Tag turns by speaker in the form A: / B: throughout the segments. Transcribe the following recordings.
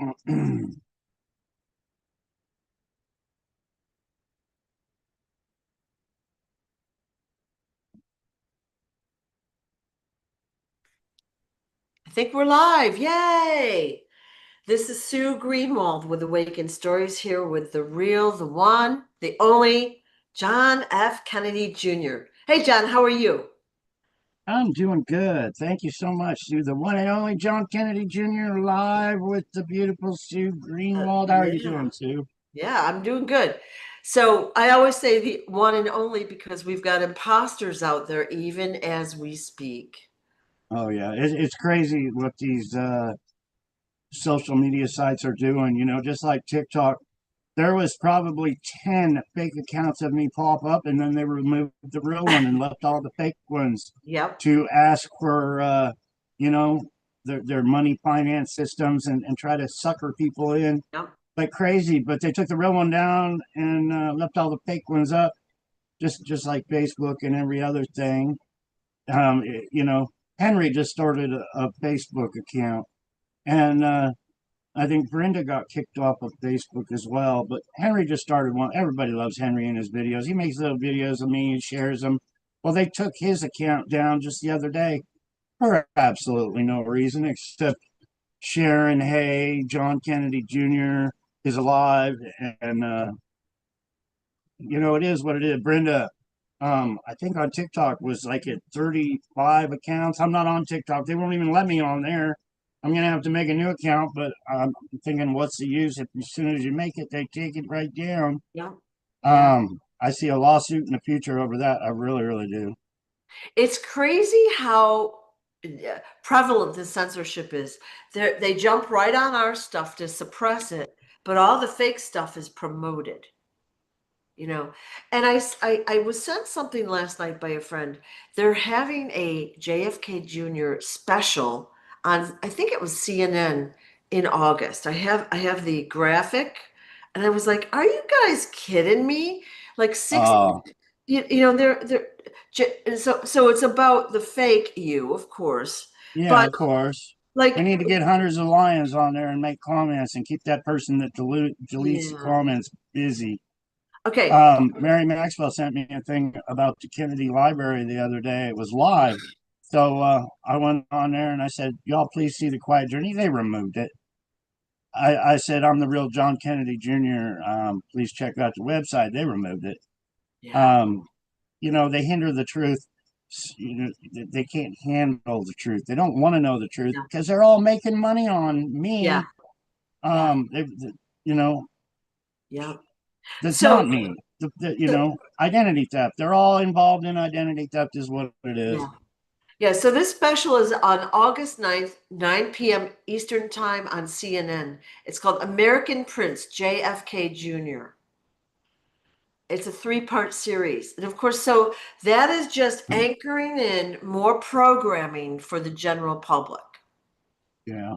A: I think we're live. Yay! This is Sue Greenwald with Awakened Stories here with the real, the one, the only John F. Kennedy Jr. Hey, John, how are you?
B: I'm doing good. Thank you so much, Sue. The one and only John Kennedy Jr. live with the beautiful Sue Greenwald. How are you
A: Yeah,
B: doing, Sue?
A: yeah, I'm doing good. So I always say the one and only because we've got imposters out there even as we speak.
B: Oh yeah, it's crazy what these social media sites are doing. Just like TikTok, there was probably 10 fake accounts of me pop up, and then they removed the real one and left all the fake ones
A: Yep,
B: to ask for you know, their money finance systems and try to sucker people in
A: yep.
B: like crazy, but they took the real one down and left all the fake ones up, just like Facebook and every other thing. Um, you know, Henry just started a Facebook account, and I think Brenda got kicked off of Facebook as well. But Henry just started one. Everybody loves Henry in his videos. He makes little videos of me and shares them. Well, they took his account down just the other day for absolutely no reason except sharing, hey, John Kennedy Jr. is alive, and it is what it is. Brenda, I think on TikTok was like at 35 accounts. I'm not on TikTok. They won't even let me on there. I'm gonna have to make a new account, but I'm thinking, what's the use if as soon as you make it, they take it right down.
A: Yep, yeah.
B: I see a lawsuit in the future over that. I really, really do.
A: It's crazy how prevalent the censorship is. They jump right on our stuff to suppress it, but all the fake stuff is promoted, you know. And I was sent something last night by a friend. They're having a JFK Jr. special on, I think it was CNN in August. I have the graphic, and I was like, "Are you guys kidding me?" Like six,
B: Oh,
A: so it's about the fake you, of course,
B: yeah,
A: but
B: of course. We
A: like,
B: need to get hundreds of lions on there and make comments and keep that person that deletes the
A: yeah,
B: comments busy.
A: okay,
B: Mary Maxwell sent me a thing about the Kennedy Library the other day. It was live. So I went on there and I said, y'all please see the quiet journey. They removed it. I said, I'm the real John Kennedy Jr. Please check out the website. They removed it.
A: yeah,
B: Um, they hinder the truth. They can't handle the truth. They don't want to know the truth
A: yeah,
B: because they're all making money on
A: yeah,
B: me.
A: yeah,
B: You know,
A: yeah.
B: that's
A: So
B: not me. Identity theft. They're all involved in identity theft, is what it is.
A: yeah. Yeah, so this special is on August 9th, 9 p.m. Eastern Time on CNN. It's called American Prince, JFK Jr. It's a three-part series. And of course, so that is just anchoring in more programming for the general public.
B: Yeah,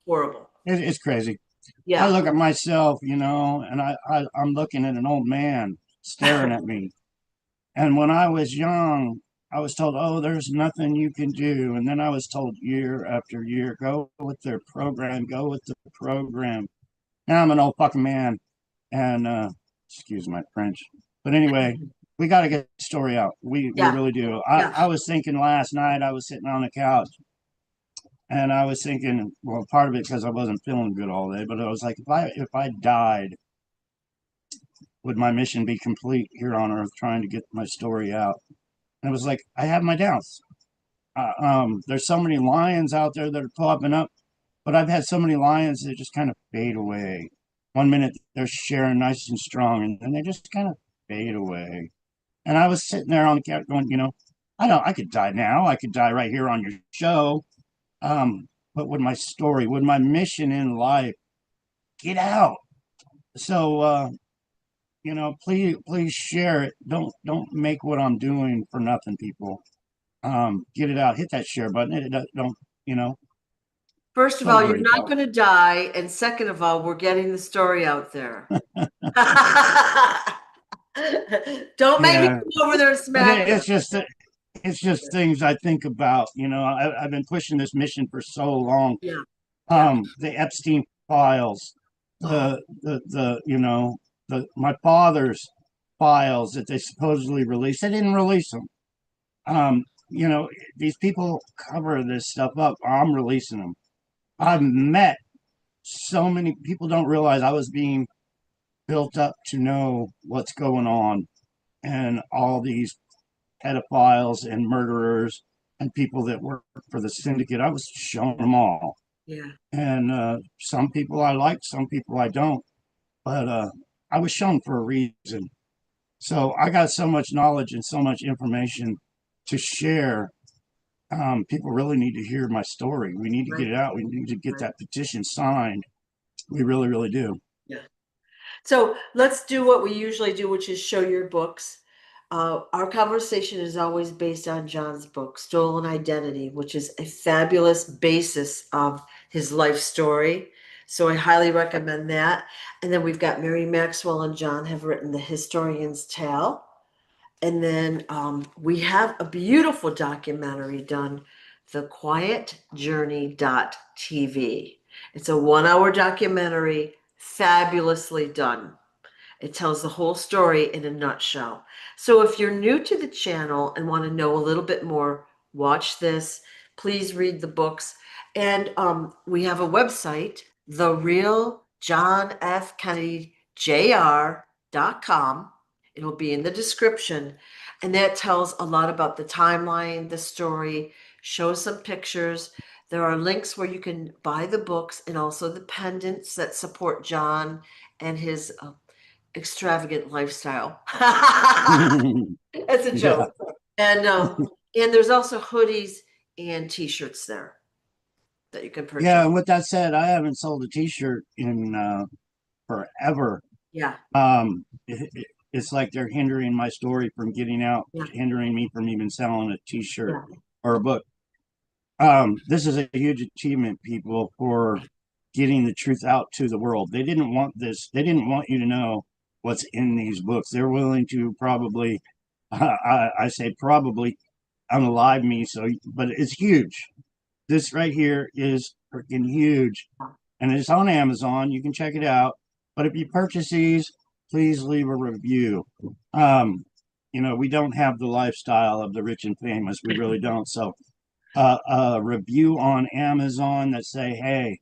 A: Horrible.
B: it's crazy. I
A: Yeah.
B: look at myself, and I'm looking at an old man staring at me. And when I was young, I was told, "Oh, there's nothing you can do." And then I was told year after year, "Go with their program, go with the program." Now I'm an old fucking man, and excuse my French, but anyway, we got to get the story out. We
A: Yeah.
B: really do.
A: Yeah.
B: I was thinking last night. I was sitting on the couch, and I was thinking, well, part of it because I wasn't feeling good all day, but I was like, if I died, would my mission be complete here on Earth, trying to get my story out? And it was like, I have my doubts. There's so many lions out there that are popping up, but I've had so many lions that just kind of fade away. One minute they're sharing nice and strong, and then they just kind of fade away. And I was sitting there on the couch going, I could die now. I could die right here on your show. But would my story, would my mission in life get out? So, please share it. Don't make what I'm doing for nothing, people. Get it out. Hit that share button. Don't, you know,
A: First of
B: don't
A: all, you're
B: worry
A: not
B: about
A: going to die. And second of all, we're getting the story out there. Don't make me
B: Yeah,
A: come over there and
B: but
A: smack you.
B: it's just things I think about. I've been pushing this mission for so long.
A: Yeah. Yeah.
B: The Epstein files,
A: Oh,
B: my father's files that they supposedly released. They didn't release them. Um, these people cover this stuff up. I'm releasing them.
A: yeah,
B: I've met so many people, don't realize I was being built up to know what's going on, and all these pedophiles and murderers and people that work for the syndicate. I was showing them all.
A: yeah,
B: And some people I like, some people I don't. But I was shown for a reason. So I got so much knowledge and so much information to share. People really need to hear my story. We need to get
A: right,
B: it out. We need to get
A: right.
B: that petition signed. We really, really do.
A: Yeah. So let's do what we usually do, which is show your books. Our conversation is always based on John's book, Stolen Identity, which is a fabulous basis of his life story. So I highly recommend that. And then we've got Mary Maxwell and John have written The Historian's Tale. And then we have a beautiful documentary done, thequietjourney.tv. It's a 1 hour documentary, fabulously done. It tells the whole story in a nutshell. So if you're new to the channel and want to know a little bit more, watch this. Please read the books. And we have a website, the real John F. Kennedy Jr.com. It'll be in the description. And that tells a lot about the timeline, the story, shows some pictures. There are links where you can buy the books and also the pendants that support John and his extravagant lifestyle. That's a
B: Yeah.
A: joke. And there's also hoodies and t-shirts there that you can
B: Yeah.
A: purchase.
B: And with that said, I haven't sold a t-shirt in forever.
A: Yeah,
B: It's like they're hindering my story from getting out,
A: yeah,
B: hindering me from even selling a t-shirt
A: yeah,
B: or a book. This is a huge achievement, people, for getting the truth out to the world. They didn't want this. They didn't want you to know what's in these books. They're willing to probably, I say probably, unalive me. So, but it's huge. This right here is freaking huge, and it's on Amazon. You can check it out. But if you purchase these, please leave a review. We don't have the lifestyle of the rich and famous. We really don't. So a review on Amazon that say, "Hey,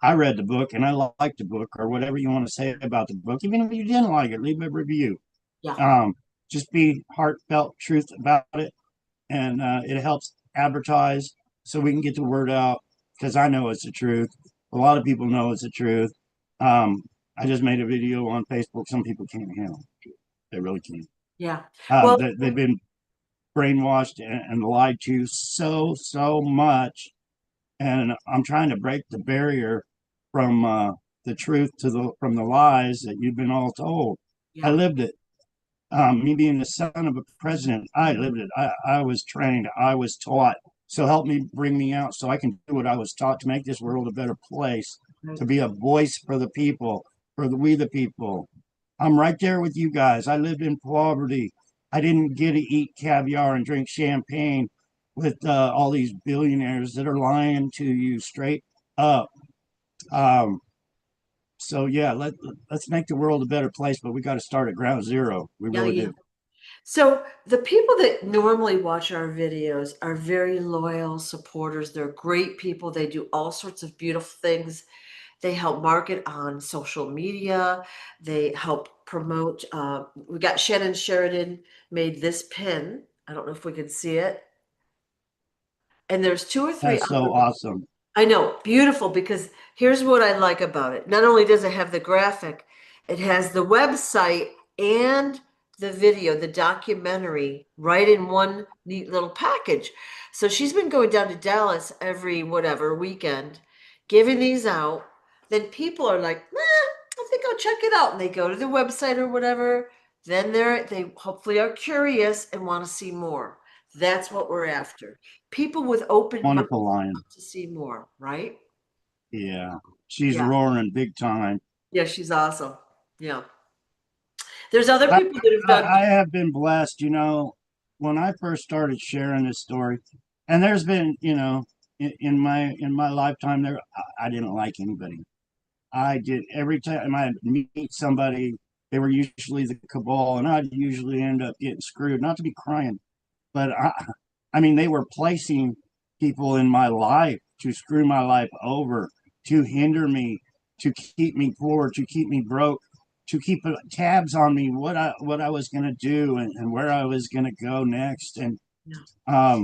B: I read the book and I liked the book," or whatever you want to say about the book. Even if you didn't like it, leave a review.
A: yeah,
B: Um, just be heartfelt truth about it, and it helps advertise so we can get the word out. Because I know it's the truth. A lot of people know it's the truth. Um, I just made a video on Facebook. Some people can't handle it. They really can't.
A: yeah. Well,
B: They've been brainwashed and lied to so much, and I'm trying to break the barrier from the truth to the from the lies that you've been all told. I
A: yeah,
B: lived it. Me being the son of a president, I lived it. I was trained. I was taught. So help me, bring me out so I can do what I was taught to make this world a better place,
A: right.
B: to be a voice for the people, for we the people. I'm right there with you guys. I lived in poverty. I didn't get to eat caviar and drink champagne with all these billionaires that are lying to you straight up. Um, so yeah, let's make the world a better place, but we got to start at ground zero. We
A: Yeah,
B: really
A: yeah.
B: do.
A: So the people that normally watch our videos are very loyal supporters. They're great people. They do all sorts of beautiful things. They help market on social media. They help promote. We got Shannon Sheridan made this pin. I don't know if we can see it. And there's two or three
B: That's so
A: other.
B: awesome.
A: I know, beautiful, because here's what I like about it. Not only does it have the graphic, it has the website and the video, the documentary, right in one neat little package. So she's been going down to Dallas every whatever weekend, giving these out. Then people are like, I think I'll check it out. And they go to the website or whatever. Then they hopefully are curious and want to see more. That's what we're after. People with open minds
B: Wonderful lion.
A: to see more, right?
B: Yeah, she's
A: Yeah.
B: roaring big time.
A: Yeah, she's awesome. Yeah. There's other
B: I,
A: people that have done.
B: I have been blessed, when I first started sharing this story, and there's been, in my lifetime there, I didn't like anybody. I did every time I'd meet somebody, they were usually the cabal, and I'd usually end up getting screwed. Not to be crying, but I mean, they were placing people in my life to screw my life over, to hinder me, to keep me poor, to keep me broke, to keep tabs on me, what I was going to do and where I was going to go next. And
A: Yeah.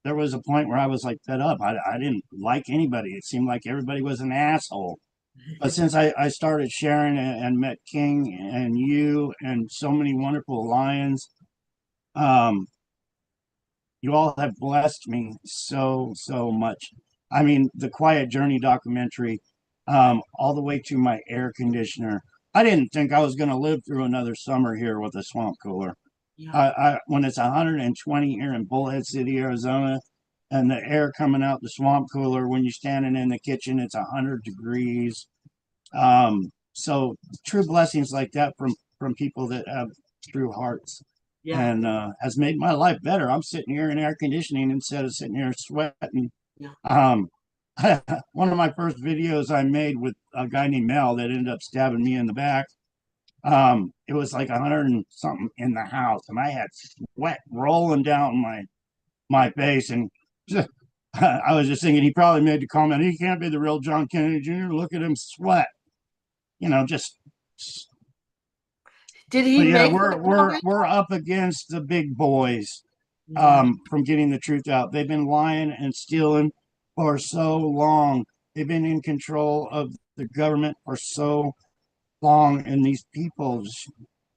B: there was a point where I was like fed up. I didn't like anybody. It seemed like everybody was an asshole. But since I started sharing and met King and you and so many wonderful lions, um, you all have blessed me so much. I mean, the Quiet Journey documentary, all the way to my air conditioner. I didn't think I was going to live through another summer here with a swamp cooler.
A: Yeah.
B: When it's 120 here in Bullhead City, Arizona, and the air coming out the swamp cooler, when you're standing in the kitchen, it's 100 degrees. So true blessings like that from people that have true hearts,
A: Yeah.
B: and has made my life better. I'm sitting here in air conditioning instead of sitting here sweating.
A: Yeah.
B: Um, one of my first videos I made with a guy named Mel that ended up stabbing me in the back. It was like 100 and something in the house, and I had sweat rolling down my face, and I was just thinking he probably made the comment, he can't be the real John Kennedy Jr. Look at him sweat, just.
A: Did he
B: But yeah,
A: make that comment?
B: we're up against the big boys,
A: Yeah.
B: from getting the truth out. They've been lying and stealing for so long. They've been in control of the government for so long, and these people,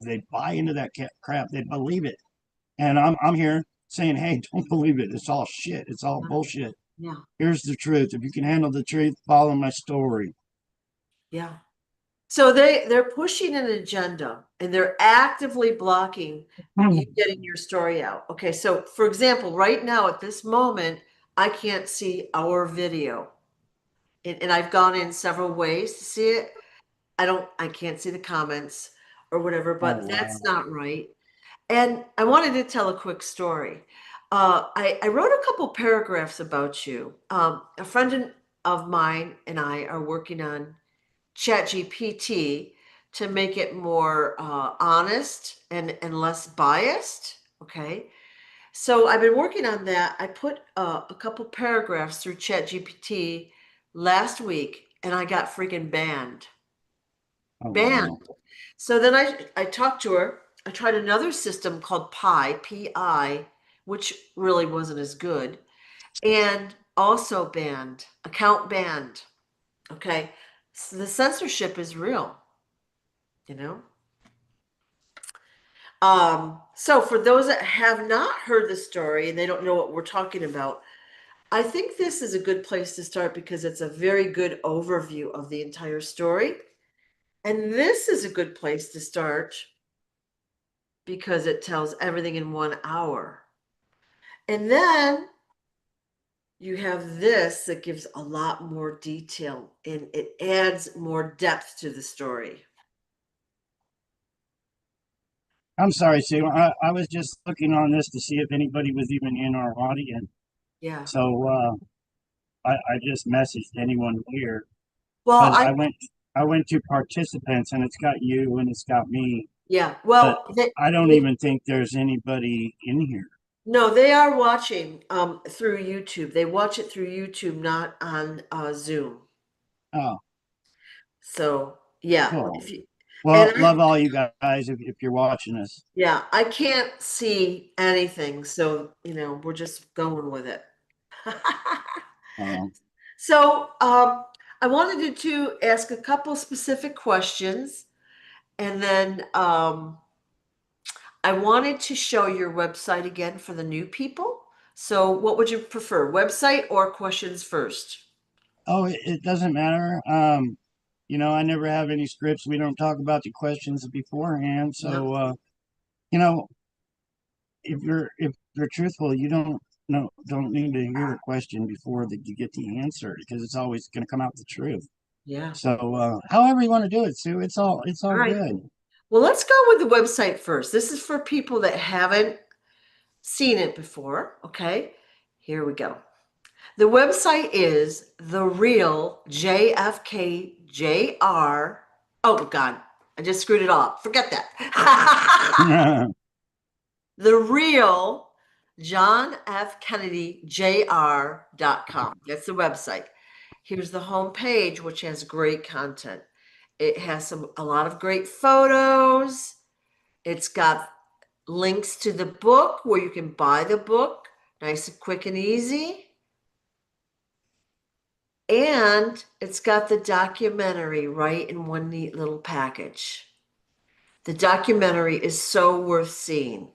B: they buy into that crap. They believe it, and I'm here saying, hey, don't believe it. It's all shit. It's all bullshit.
A: Yeah.
B: Here's the truth. If you can handle the truth, follow my story.
A: Yeah. So they're pushing an agenda and they're actively blocking you getting your story out. Okay, so for example, right now at this moment, I can't see our video. And I've gone in several ways to see it. I can't see the comments or whatever,
B: Oh
A: but
B: wow!
A: that's not right. And I wanted to tell a quick story. I wrote a couple paragraphs about you. A friend of mine and I are working on ChatGPT to make it more honest and less biased. Okay. So I've been working on that. I put a couple paragraphs through ChatGPT last week and I got freaking banned.
B: Oh
A: Banned.
B: wow!
A: So then I talked to her. I tried another system called Pi, which really wasn't as good, and also banned, account banned. Okay. So the censorship is real, you know? So for those that have not heard the story and they don't know what we're talking about, I think this is a good place to start because it's a very good overview of the entire story. And this is a good place to start because it tells everything in 1 hour. And then you have this that gives a lot more detail and it adds more depth to the story.
B: I'm sorry, Sue. I was just looking on this to see if anybody was even in our audience.
A: Yeah.
B: So I just messaged anyone here,
A: Well,
B: but I went to participants and it's got you and it's got me,
A: yeah.
B: but
A: Well,
B: I don't even think there's anybody in here.
A: no, they are watching through YouTube. They watch it through YouTube, not on Zoom.
B: Oh,
A: So yeah,
B: cool.
A: if you
B: Well,
A: and
B: love all you guys if you're watching us.
A: yeah, I can't see anything, so we're just going with it.
B: Um,
A: So I wanted to ask a couple specific questions, and then I wanted to show your website again for the new people. So what would you prefer, website or questions first?
B: oh, it doesn't matter. I never have any scripts. We don't talk about the questions beforehand.
A: Yeah,
B: So, you know, if you're truthful, you don't need to hear a question before that you get the answer because it's always going to come out the truth.
A: yeah.
B: So, however you want to do it, Sue, it's
A: All
B: all
A: right.
B: good.
A: Well, let's go with the website first. This is for people that haven't seen it before. Okay, here we go. The website is the real JFK Jr. Oh God, I just screwed it all up. Forget that. The real John F. Kennedy Jr.com. That's the website. Here's the home page, which has great content. It has a lot of great photos. It's got links to the book where you can buy the book, nice and quick and easy. And it's got the documentary right in one neat little package. The documentary is so worth seeing.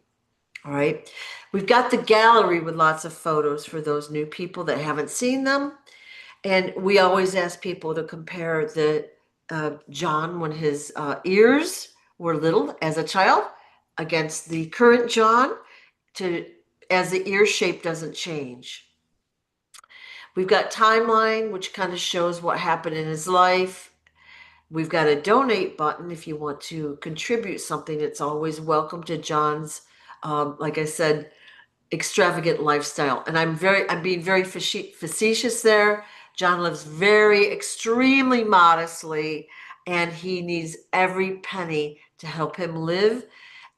A: All right. We've got the gallery with lots of photos for those new people that haven't seen them. And we always ask people to compare the John when his ears were little as a child against the current John to as the ear shape doesn't change. We've got timeline, which kind of shows what happened in his life. We've got a donate button if you want to contribute something. It's always welcome to John's, like I said, extravagant lifestyle. And I'm being very facetious there. John lives very extremely modestly, and he needs every penny to help him live.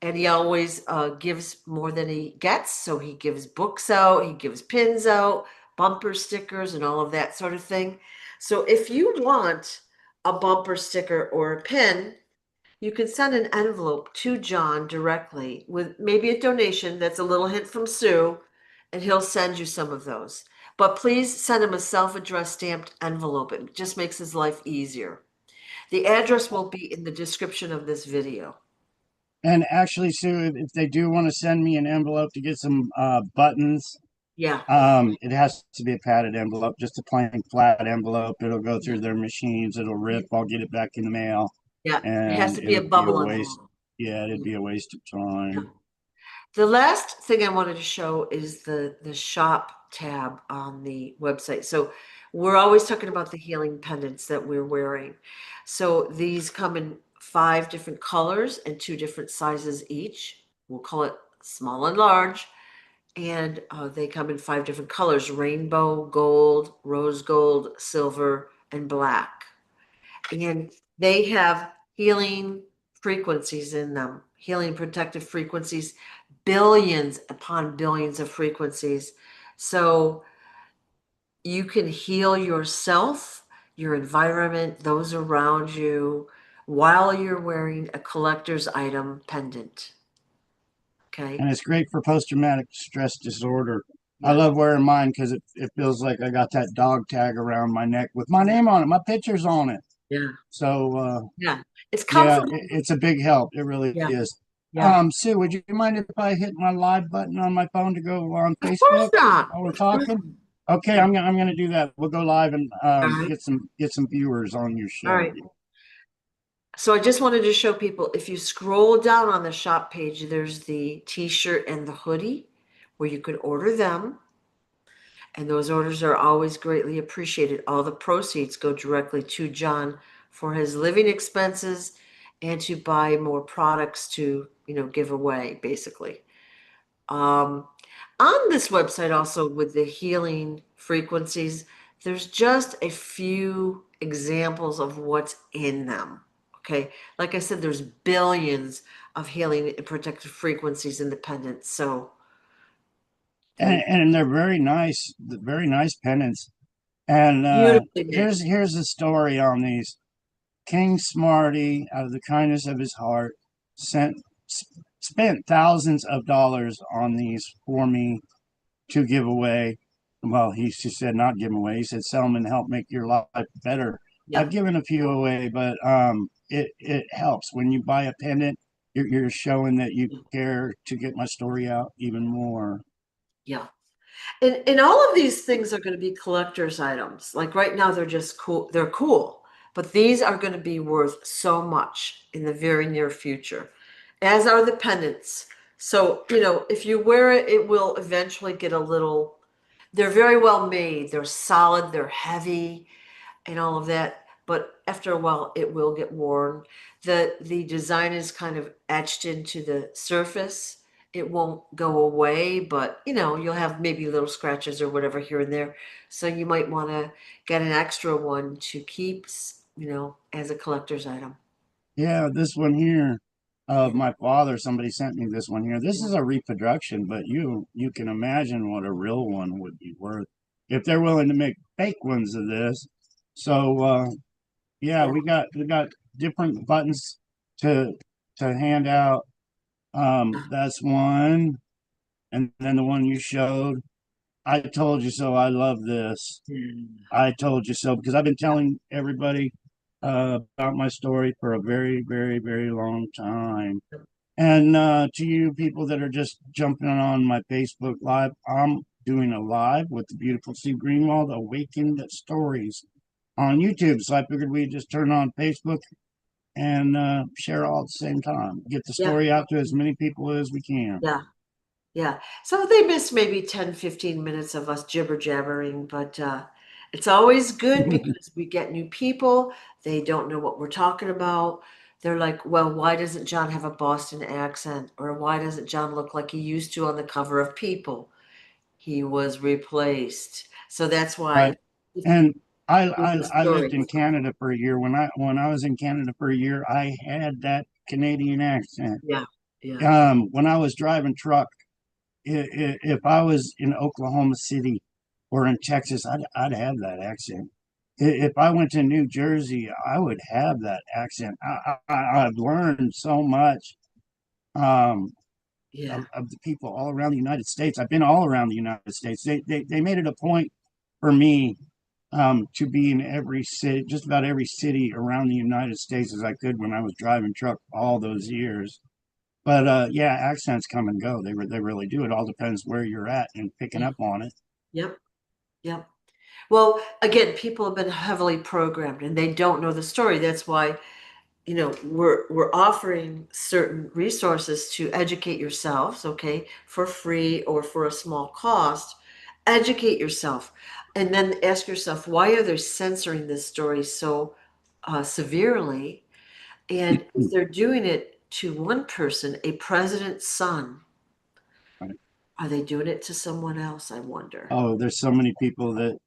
A: And he always gives more than he gets. So he gives books out, he gives pins out, bumper stickers, and all of that sort of thing. So if you want a bumper sticker or a pin, you can send an envelope to John directly with maybe a donation. That's a little hint from Sue, and he'll send you some of those. But please send him a self-addressed stamped envelope. It just makes his life easier. The address will be in the description of this video.
B: And actually, Sue, if they do want to send me an envelope to get some buttons,
A: Yeah.
B: it has to be a padded envelope, just a plain flat envelope. It'll go through their machines, it'll rip, I'll get it back in the mail,
A: Yeah. It has
B: and
A: to be a
B: it'll be a
A: bubble
B: waste.
A: envelope.
B: Yeah, it'd be a waste of
A: Yeah.
B: time.
A: The last thing I wanted to show is the shop tab on the website. So we're always talking about the healing pendants that we're wearing. So these come in 5 different colors and 2 different sizes each. We'll call it small and large. And they come in 5 different colors: rainbow, gold, rose gold, silver, and black. And they have healing frequencies in them, healing protective frequencies, billions upon billions of frequencies. So you can heal yourself, your environment, those around you, while you're wearing a collector's item pendant. Okay.
B: And it's great for post-traumatic stress disorder. I
A: Yeah.
B: love wearing mine because it feels like I got that dog tag around my neck with my
A: Yeah.
B: name on it, my picture's on it.
A: Yeah.
B: So
A: Yeah. It's
B: yeah,
A: comfortable.
B: it's a big help. It really
A: Yeah.
B: is.
A: Yeah.
B: Sue, would you mind if I hit my live button on my phone to go on
A: Of course
B: Facebook
A: not.
B: while we're
A: Of course
B: talking? Okay,
A: not.
B: I'm gonna do that. We'll go live and
A: All right.
B: get some viewers on your
A: All
B: show.
A: right. So I just wanted to show people, if you scroll down on the shop page, there's the t-shirt and the hoodie where you can order them. And those orders are always greatly appreciated. All the proceeds go directly to John for his living expenses and to buy more products to, give away, basically. Um, on this website, also with the healing frequencies, there's just a few examples of what's in them. Okay. Like I said, there's billions of healing and protective frequencies independent. So they
B: And they're very nice pennants. And
A: beautifully made.
B: here's the story on these. King Smarty, out of the kindness of his heart, sent spent thousands of dollars on these for me to give away. Well, he said not give away. He said sell them and help make your life better.
A: Yeah.
B: I've given a few away, but it helps when you buy a pendant. You're showing that you care to get my story out even more.
A: Yeah. And all of these things are going to be collector's items. Like right now, they're just cool. They're cool, but these are going to be worth so much in the very near future, as are the pendants. So, if you wear it, it will eventually get a little, they're very well made. They're solid, they're heavy, and all of that. But after a while, it will get worn. The design is kind of etched into the surface. It won't go away, but you'll have maybe little scratches or whatever here and there. So you might want to get an extra one to keep as a collector's item.
B: Yeah, this one here of my father, somebody sent me this one here. This
A: Yeah.
B: is a reproduction, but you can imagine what a real one would be worth if they're willing to make fake ones of this. So yeah,
A: Yeah.
B: we got different buttons to hand out. That's one, and then the one you showed. I told you so. I love this.
A: Mm.
B: I told you so because I've been telling everybody about my story for a very, very, very long time. And to you people that are just jumping on my Facebook Live, I'm doing a live with the beautiful Sue Greenwald, Awakened Stories on YouTube. So I figured we'd just turn on Facebook and share all at the same time. Get the
A: Yeah.
B: story out to as many people as we can.
A: Yeah. Yeah. So they miss maybe 10, 15 minutes of us jibber jabbering, but it's always good because we get new people. They don't know what we're talking about. They're like, well, why doesn't John have a Boston accent? Or why doesn't John look like he used to on the cover of People? He was replaced. So that's why
B: Right. And
A: hear the
B: I lived in
A: stories.
B: Canada for a year. When I was in Canada for a year, I had that Canadian accent.
A: Yeah. Yeah.
B: When I was driving truck, if I was in Oklahoma City or in Texas, I'd have that accent. If I went to New Jersey, I would have that accent. I've learned so much
A: Yeah.
B: of the people all around the United States. I've been all around the United States. They made it a point for me to be in every city, just about every city around the United States as I could when I was driving truck all those years. But yeah, accents come and go. They really do. It all depends where you're at and picking
A: Yeah.
B: up on it.
A: Yep. Yep. Well, again, people have been heavily programmed and they don't know the story. That's why, we're offering certain resources to educate yourselves, okay, for free or for a small cost. Educate yourself and then ask yourself, why are they censoring this story so severely? And if they're doing it to one person, a president's son, are they doing it to someone else? I wonder.
B: Oh, there's so many people that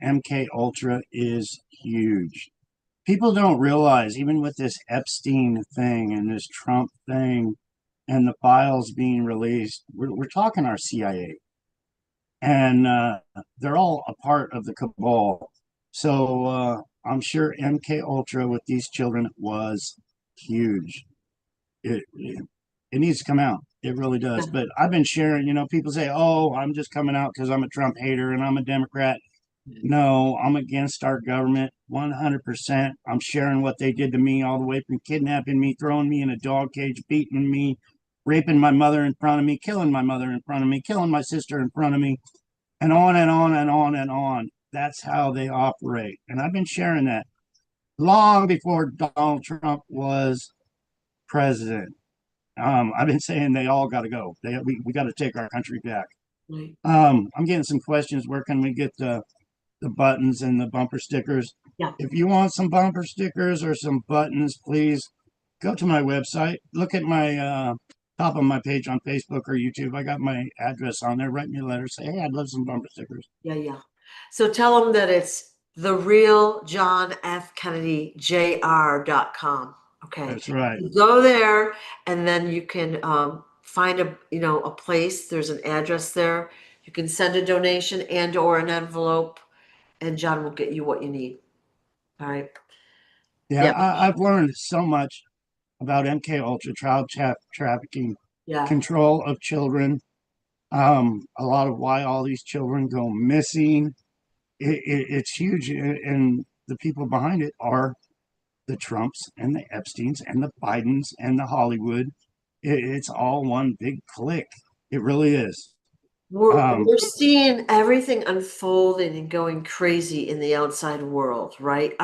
B: MK Ultra is huge. People don't realize, even with this Epstein thing and this Trump thing and the files being released, we're talking our CIA, and they're all a part of the cabal. So I'm sure MK Ultra with these children was huge. It needs to come out. It really does.
A: Yeah.
B: But I've been sharing, people say, oh, I'm just coming out because I'm a Trump hater and I'm a Democrat. No, I'm against our government 100%. I'm sharing what they did to me, all the way from kidnapping me, throwing me in a dog cage, beating me, raping my mother in front of me, killing my mother in front of me, killing my sister in front of me, and on and on and on and on. That's how they operate. And I've been sharing that long before Donald Trump was president. I've been saying they all got to go. We got to take our country back.
A: Right.
B: I'm getting some questions. Where can we get the buttons and the bumper stickers?
A: Yeah.
B: If you want some bumper stickers or some buttons, please go to my website. Look at my top of my page on Facebook or YouTube. I got my address on there. Write me a letter. Say, hey, I'd love some bumper stickers.
A: Yeah, yeah. So tell them that it's the real John F. Kennedy Jr.com. Okay.
B: That's right.
A: You go there and then you can find a place. There's an address there. You can send a donation and or an envelope and John will get you what you need. All right.
B: Yeah,
A: Yep.
B: I've learned so much about MK Ultra, trafficking,
A: Yeah.
B: control of children, a lot of why all these children go missing. It's huge, and the people behind it are the Trumps and the Epsteins and the Bidens and the Hollywood. It's all one big clique. It really is.
A: We're seeing everything unfolding and going crazy in the outside world, right?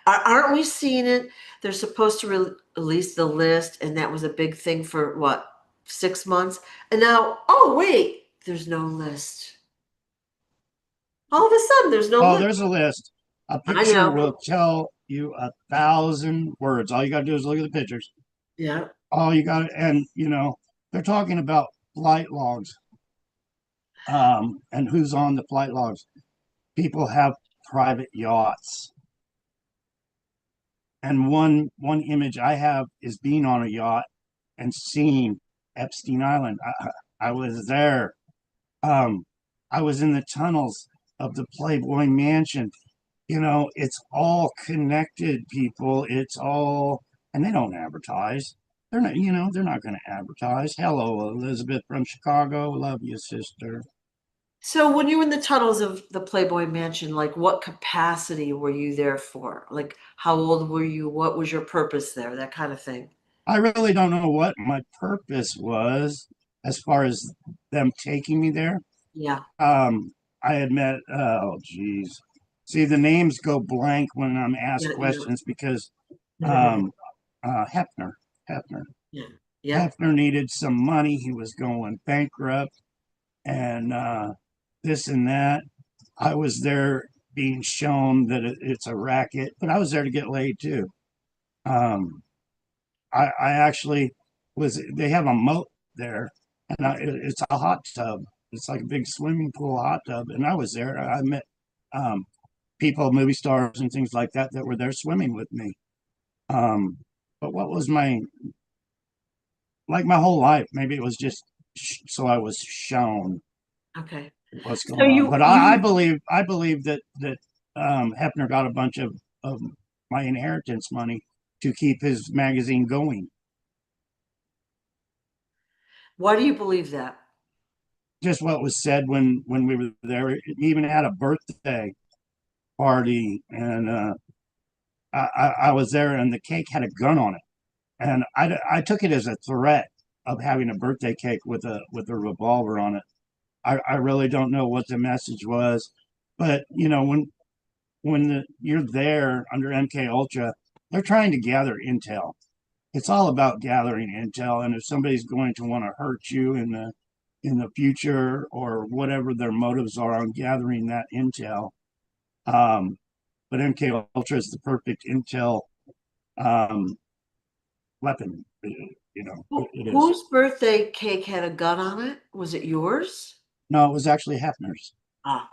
A: Aren't we seeing it? They're supposed to release the list, and that was a big thing for what, 6 months? And now, oh wait, there's no list. All of a sudden, there's no
B: Oh,
A: list.
B: there's a list. A
A: I
B: picture
A: know.
B: will tell you 1,000 words. All you got to do is look at the pictures.
A: Yeah.
B: All you got, and they're talking about flight logs, and who's on the flight logs. People have private yachts. And one image I have is being on a yacht and seeing Epstein Island. I was there. Um, I was in the tunnels of the Playboy Mansion. It's all connected, people. It's all, and they don't advertise. They're not going to advertise. Hello, Elizabeth from Chicago. Love you, sister.
A: So when you were in the tunnels of the Playboy Mansion, like what capacity were you there for? Like how old were you? What was your purpose there? That kind of thing.
B: I really don't know what my purpose was as far as them taking me there.
A: Yeah.
B: I had met, oh, geez. See, the names go blank when I'm asked
A: Yeah,
B: questions because
A: yeah.
B: um, Hefner, Hefner,
A: Yeah. Yeah.
B: Hefner needed some money. He was going bankrupt and this and that. I was there being shown that it's a racket, but I was there to get laid too. Um, I actually they have a moat there, and it's a hot tub. It's like a big swimming pool hot tub. And I was there. I met um, people, movie stars, and things like that were there swimming with me. Um, but what was my whole life? Maybe it was just so I was shown
A: Okay.
B: what's
A: So
B: going on.
A: you
B: But
A: you
B: I believe that Hefner got a bunch of my inheritance money to keep his magazine going.
A: why do you believe that?
B: Just what was said when we were there. He even had a birthday party, and I was there, and the cake had a gun on it, and I took it as a threat of having a birthday cake with a revolver on it. I really don't know what the message was, but you're there under MK Ultra, they're trying to gather intel. It's all about gathering intel, and if somebody's going to want to hurt you in the future or whatever their motives are on gathering that intel. Um, but MK Ultra is the perfect intel um, weapon. It is.
A: Whose birthday cake had a gun on it? Was it yours?
B: No, it was actually Hefner's.
A: Ah,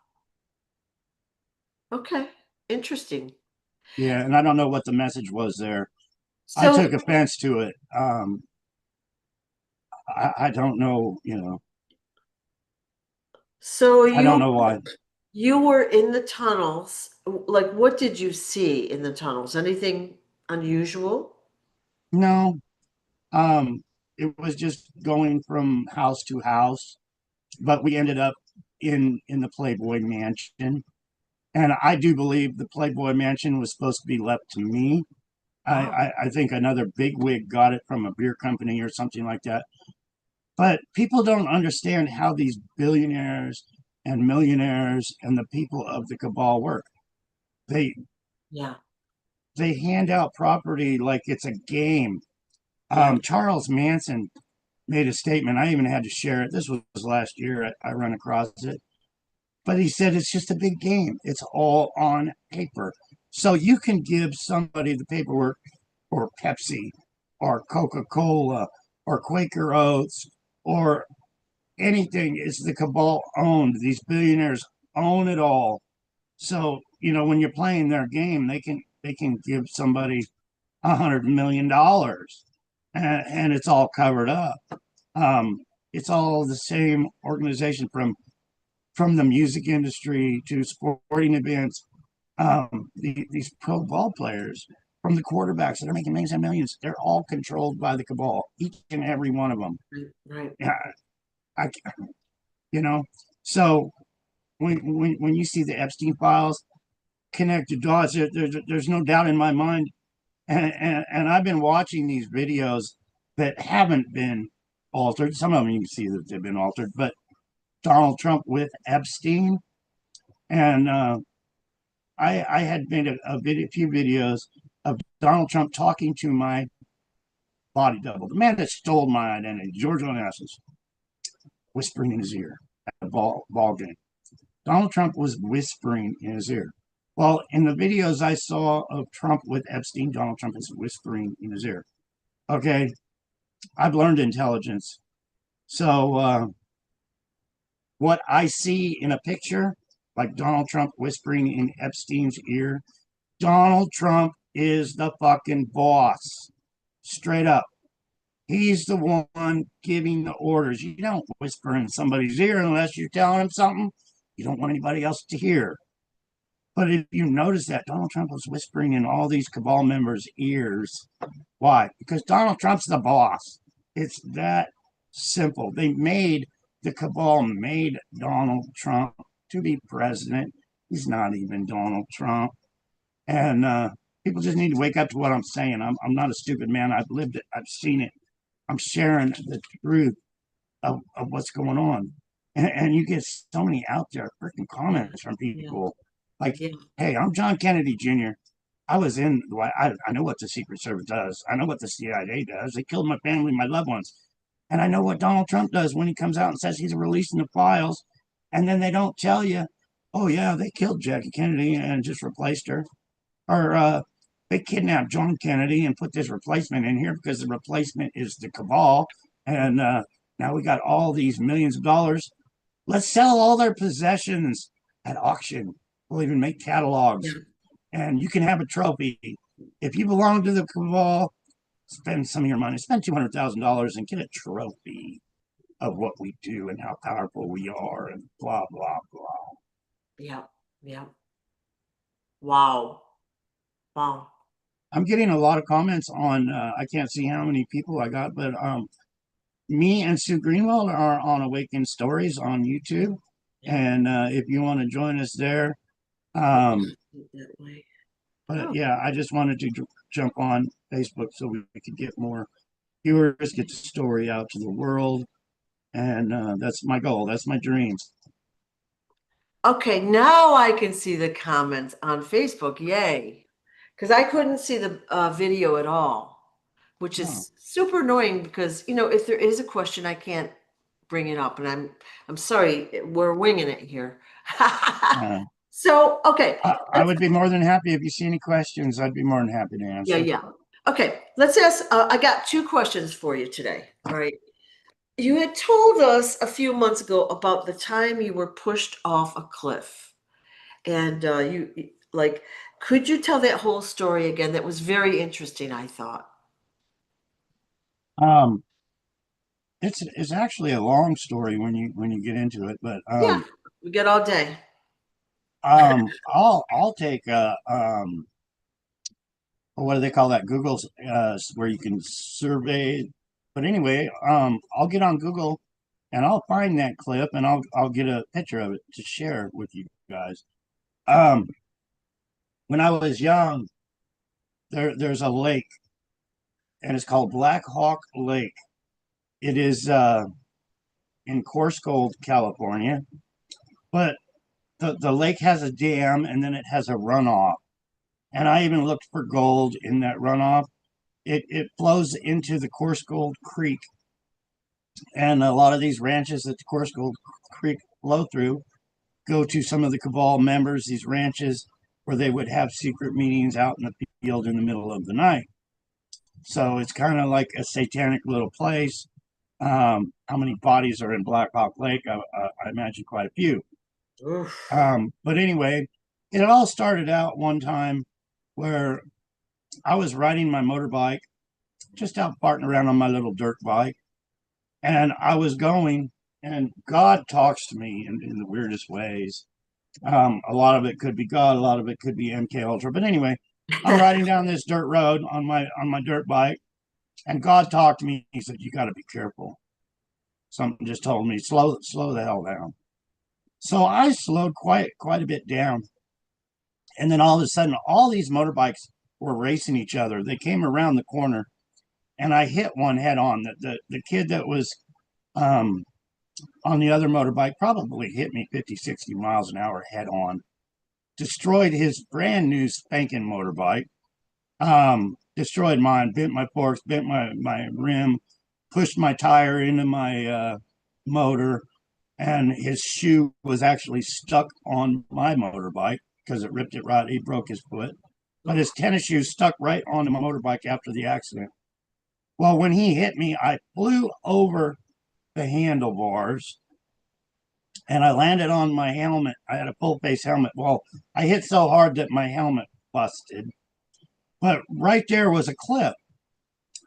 A: okay. Interesting.
B: Yeah, and I don't know what the message was there. I
A: So
B: took offense to it. I don't know.
A: so
B: I don't know why.
A: you were in the tunnels. Like what did you see in the tunnels? Anything unusual?
B: No, um, it was just going from house to house, but we ended up in the Playboy Mansion. And I do believe the Playboy Mansion was supposed to be left to me.
A: Oh,
B: I think another bigwig got it from a beer company or something like that. But people don't understand how these billionaires and millionaires and the people of the cabal work. They
A: yeah.
B: they hand out property like it's a game.
A: Yeah.
B: Charles Manson made a statement. I even had to share it. This was last year. I run across it. But he said it's just a big game. It's all on paper. So you can give somebody the paperwork or Pepsi or Coca Cola or Quaker Oats or anything. It's the cabal owned. These billionaires own it all. So, when you're playing their game, they can give somebody $100 million and it's all covered up. Um, it's all the same organization from the music industry to sporting events. These pro ball players, from the quarterbacks that are making millions and millions, they're all controlled by the cabal, each and every one of them.
A: Right. Right.
B: Yeah, I, you know. So when you see the Epstein files connected dots, there's no doubt in my mind. And I've been watching these videos that haven't been altered. Some of them you can see that they've been altered, but Donald Trump with Epstein, and I had made a few videos of Donald Trump talking to my body double, the man that stole my identity, George and Epstein, whispering in his ear at a ball game. Donald Trump was whispering in his ear. Well, in the videos I saw of Trump with Epstein, Donald Trump is whispering in his ear. Okay, I've learned intelligence. So what I see in a picture, like Donald Trump whispering in Epstein's ear, Donald Trump is the fucking boss. Straight up. He's the one giving the orders. You don't whisper in somebody's ear unless you're telling him something you don't want anybody else to hear. But if you notice that Donald Trump was whispering in all these cabal members' ears, why? Because Donald Trump's the boss. It's that simple. The cabal made Donald Trump to be president. He's not even Donald Trump. And people just need to wake up to what I'm saying. I'm not a stupid man. I've lived it. I've seen it. I'm sharing the truth of what's going on. And you get so many out there freaking comments from people like, hey, I'm John Kennedy Jr. I was in, I know what the Secret Service does. I know what the CIA does. They killed my family, my loved ones. And I know what Donald Trump does when he comes out and says he's releasing the files. And then they don't tell you, oh, yeah, they killed Jackie Kennedy and just replaced her. Or they kidnapped John Kennedy and put this replacement in here because the replacement is the cabal. And now we got all these millions of dollars. Let's sell all their possessions at auction. We'll even make catalogs. And you can have a trophy. If you belong to the cabal, spend some of your money. Spend $200,000 and get a trophy of what we do and how powerful we are and blah, blah, blah.
A: Yeah. Yeah. Wow. Wow.
B: I'm getting a lot of comments on, I can't see how many people I got, but me and Sue Greenwald are on Awakened Stories on YouTube. And if you want to join us there, but yeah, I just wanted to jump on Facebook so we could get more viewers, get the story out to the world. And that's my goal. That's my dreams.
A: Okay, now I can see the comments on Facebook. Yay. Because I couldn't see the video at all, which is super annoying because, if there is a question, I can't bring it up. And I'm sorry, we're winging it here. So, okay.
B: I would be more than happy if you see any questions. I'd be more than happy to answer.
A: Yeah. Okay, let's ask. I got two questions for you today. All right. You had told us a few months ago about the time you were pushed off a cliff. And could you tell that whole story again? That was very interesting, I thought.
B: It's actually a long story when you get into it, but
A: yeah, we got all day.
B: I'll take what do they call that? Google's where you can survey. But anyway, I'll get on Google and I'll find that clip and I'll get a picture of it to share with you guys. When I was young, there's a lake and it's called Black Hawk Lake. It is in Coarse Gold, California, but the lake has a dam and then it has a runoff. And I even looked for gold in that runoff. It flows into the Coarse Gold Creek. And a lot of these ranches that the Coarse Gold Creek flow through go to some of the cabal members, these ranches where they would have secret meetings out in the field in the middle of the night. So it's kind of like a satanic little place. How many bodies are in Black Hawk Lake? I imagine quite a few. But anyway, it all started out one time where I was riding my motorbike, just out farting around on my little dirt bike. And I was going, and God talks to me in the weirdest ways. A lot of it could be God, a lot of it could be MK Ultra. But anyway, I'm riding down this dirt road on my dirt bike, and God talked to me. He said, "You got to be careful." Something just told me, slow the hell down. So I slowed quite a bit down. And then all of a sudden, all these motorbikes were racing each other. They came around the corner, and I hit one head on. The kid that was on the other motorbike probably hit me 50, 60 miles an hour head on. Destroyed his brand new spanking motorbike. Destroyed mine, bent my forks, bent my rim, pushed my tire into my motor, and his shoe was actually stuck on my motorbike because it ripped it right. He broke his foot, but his tennis shoes stuck right onto my motorbike after the accident. Well, when he hit me, I flew over the handlebars and I landed on my helmet. I had a full face helmet. Well, I hit so hard that my helmet busted. but right there was a cliff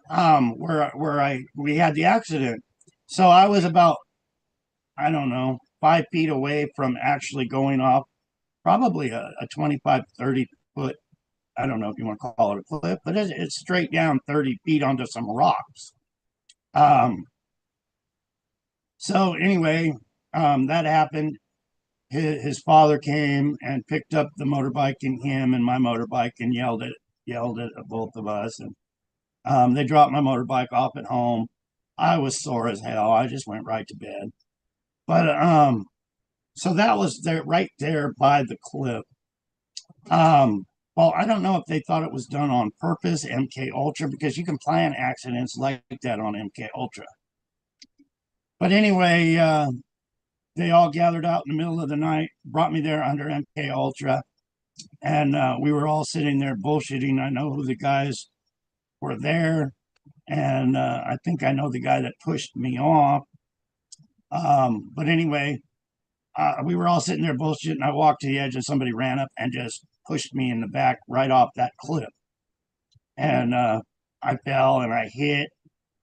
B: where I we had the accident. So I was about, I don't know, 5 feet away from actually going off probably a 25, 30 foot. I don't know if you want to call it a cliff, but it's straight down 30 feet onto some rocks. Um, so anyway, that happened. His father came and picked up the motorbike and him and my motorbike and yelled at both of us. And they dropped my motorbike off at home. I was sore as hell. I just went right to bed. But so that was there right there by the cliff. Well, I don't know if they thought it was done on purpose, MK Ultra, because you can plan accidents like that on MK Ultra. But anyway, they all gathered out in the middle of the night, brought me there under MK Ultra, and we were all sitting there bullshitting. I know who the guys were there, and I think I know the guy that pushed me off. But anyway, we were all sitting there bullshitting. I walked to the edge, and somebody ran up and just pushed me in the back right off that cliff. And I fell and I hit,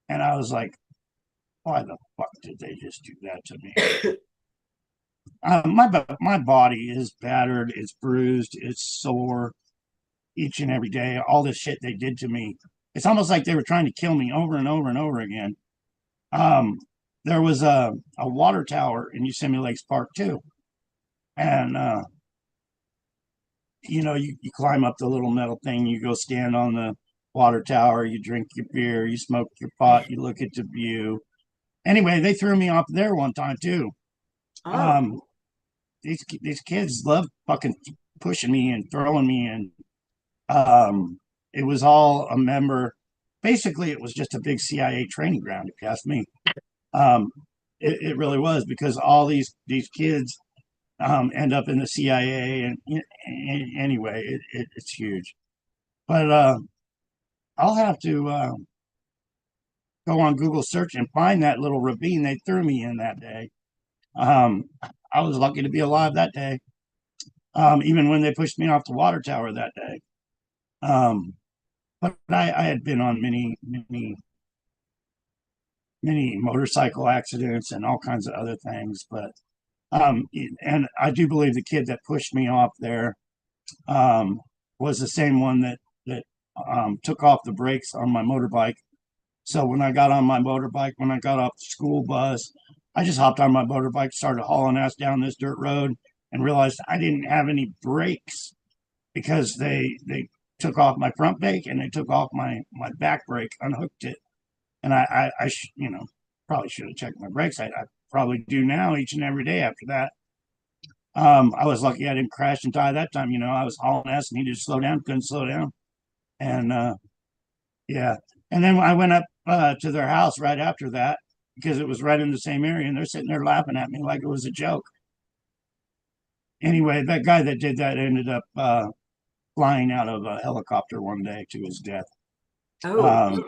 B: and I was like, why the fuck did they just do that to me? My body is battered, it's bruised, it's sore each and every day. All this shit they did to me, it's almost like they were trying to kill me over and over and over again. There was a water tower in Yosemite Lakes Park too, and you climb up the little metal thing, you go stand on the water tower, you drink your beer, you smoke your pot, you look at the view. Anyway, they threw me off there one time too.
A: Oh,
B: Um, these kids love fucking pushing me and throwing me, and it was all a member. Basically, it was just a big CIA training ground, if you ask me. Um, it really was, because all these kids end up in the CIA, and anyway, it's huge. But I'll have to go on Google search and find that little ravine they threw me in that day. Um, I was lucky to be alive that day, even when they pushed me off the water tower that day. But I had been on many motorcycle accidents and all kinds of other things. But and I do believe the kid that pushed me off there was the same one that took off the brakes on my motorbike. So when I got on my motorbike, when I got off the school bus, I just hopped on my motorbike, started hauling ass down this dirt road, and realized I didn't have any brakes, because they took off my front brake and they took off my back brake, unhooked it, and probably should have checked my brakes. I probably do now each and every day after that. I was lucky I didn't crash and die that time. I was hauling ass, needed to slow down, couldn't slow down, and yeah. And then I went up to their house right after that, because it was right in the same area, and they're sitting there laughing at me like it was a joke. Anyway, that guy that did that ended up flying out of a helicopter one day to his death.
A: oh,
B: Um,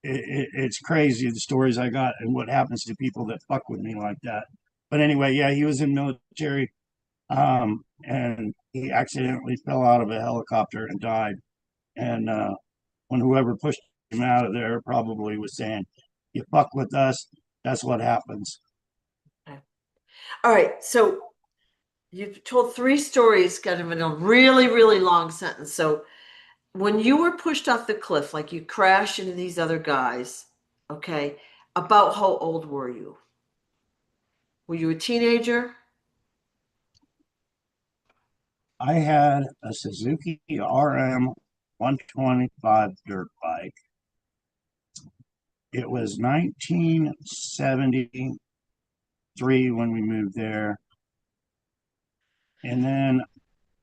B: it's crazy, the stories I got and what happens to people that fuck with me like that. But anyway, yeah, he was in military, and he accidentally fell out of a helicopter and died. And when whoever pushed him out of there probably was saying, "You fuck with us, that's what happens."
A: okay. All right. So you've told three stories kind of in a really, really long sentence. So when you were pushed off the cliff, like you crashed into these other guys, okay, about how old were you? Were you a teenager?
B: I had a Suzuki RM 125 dirt bike. It was 1973 when we moved there. And then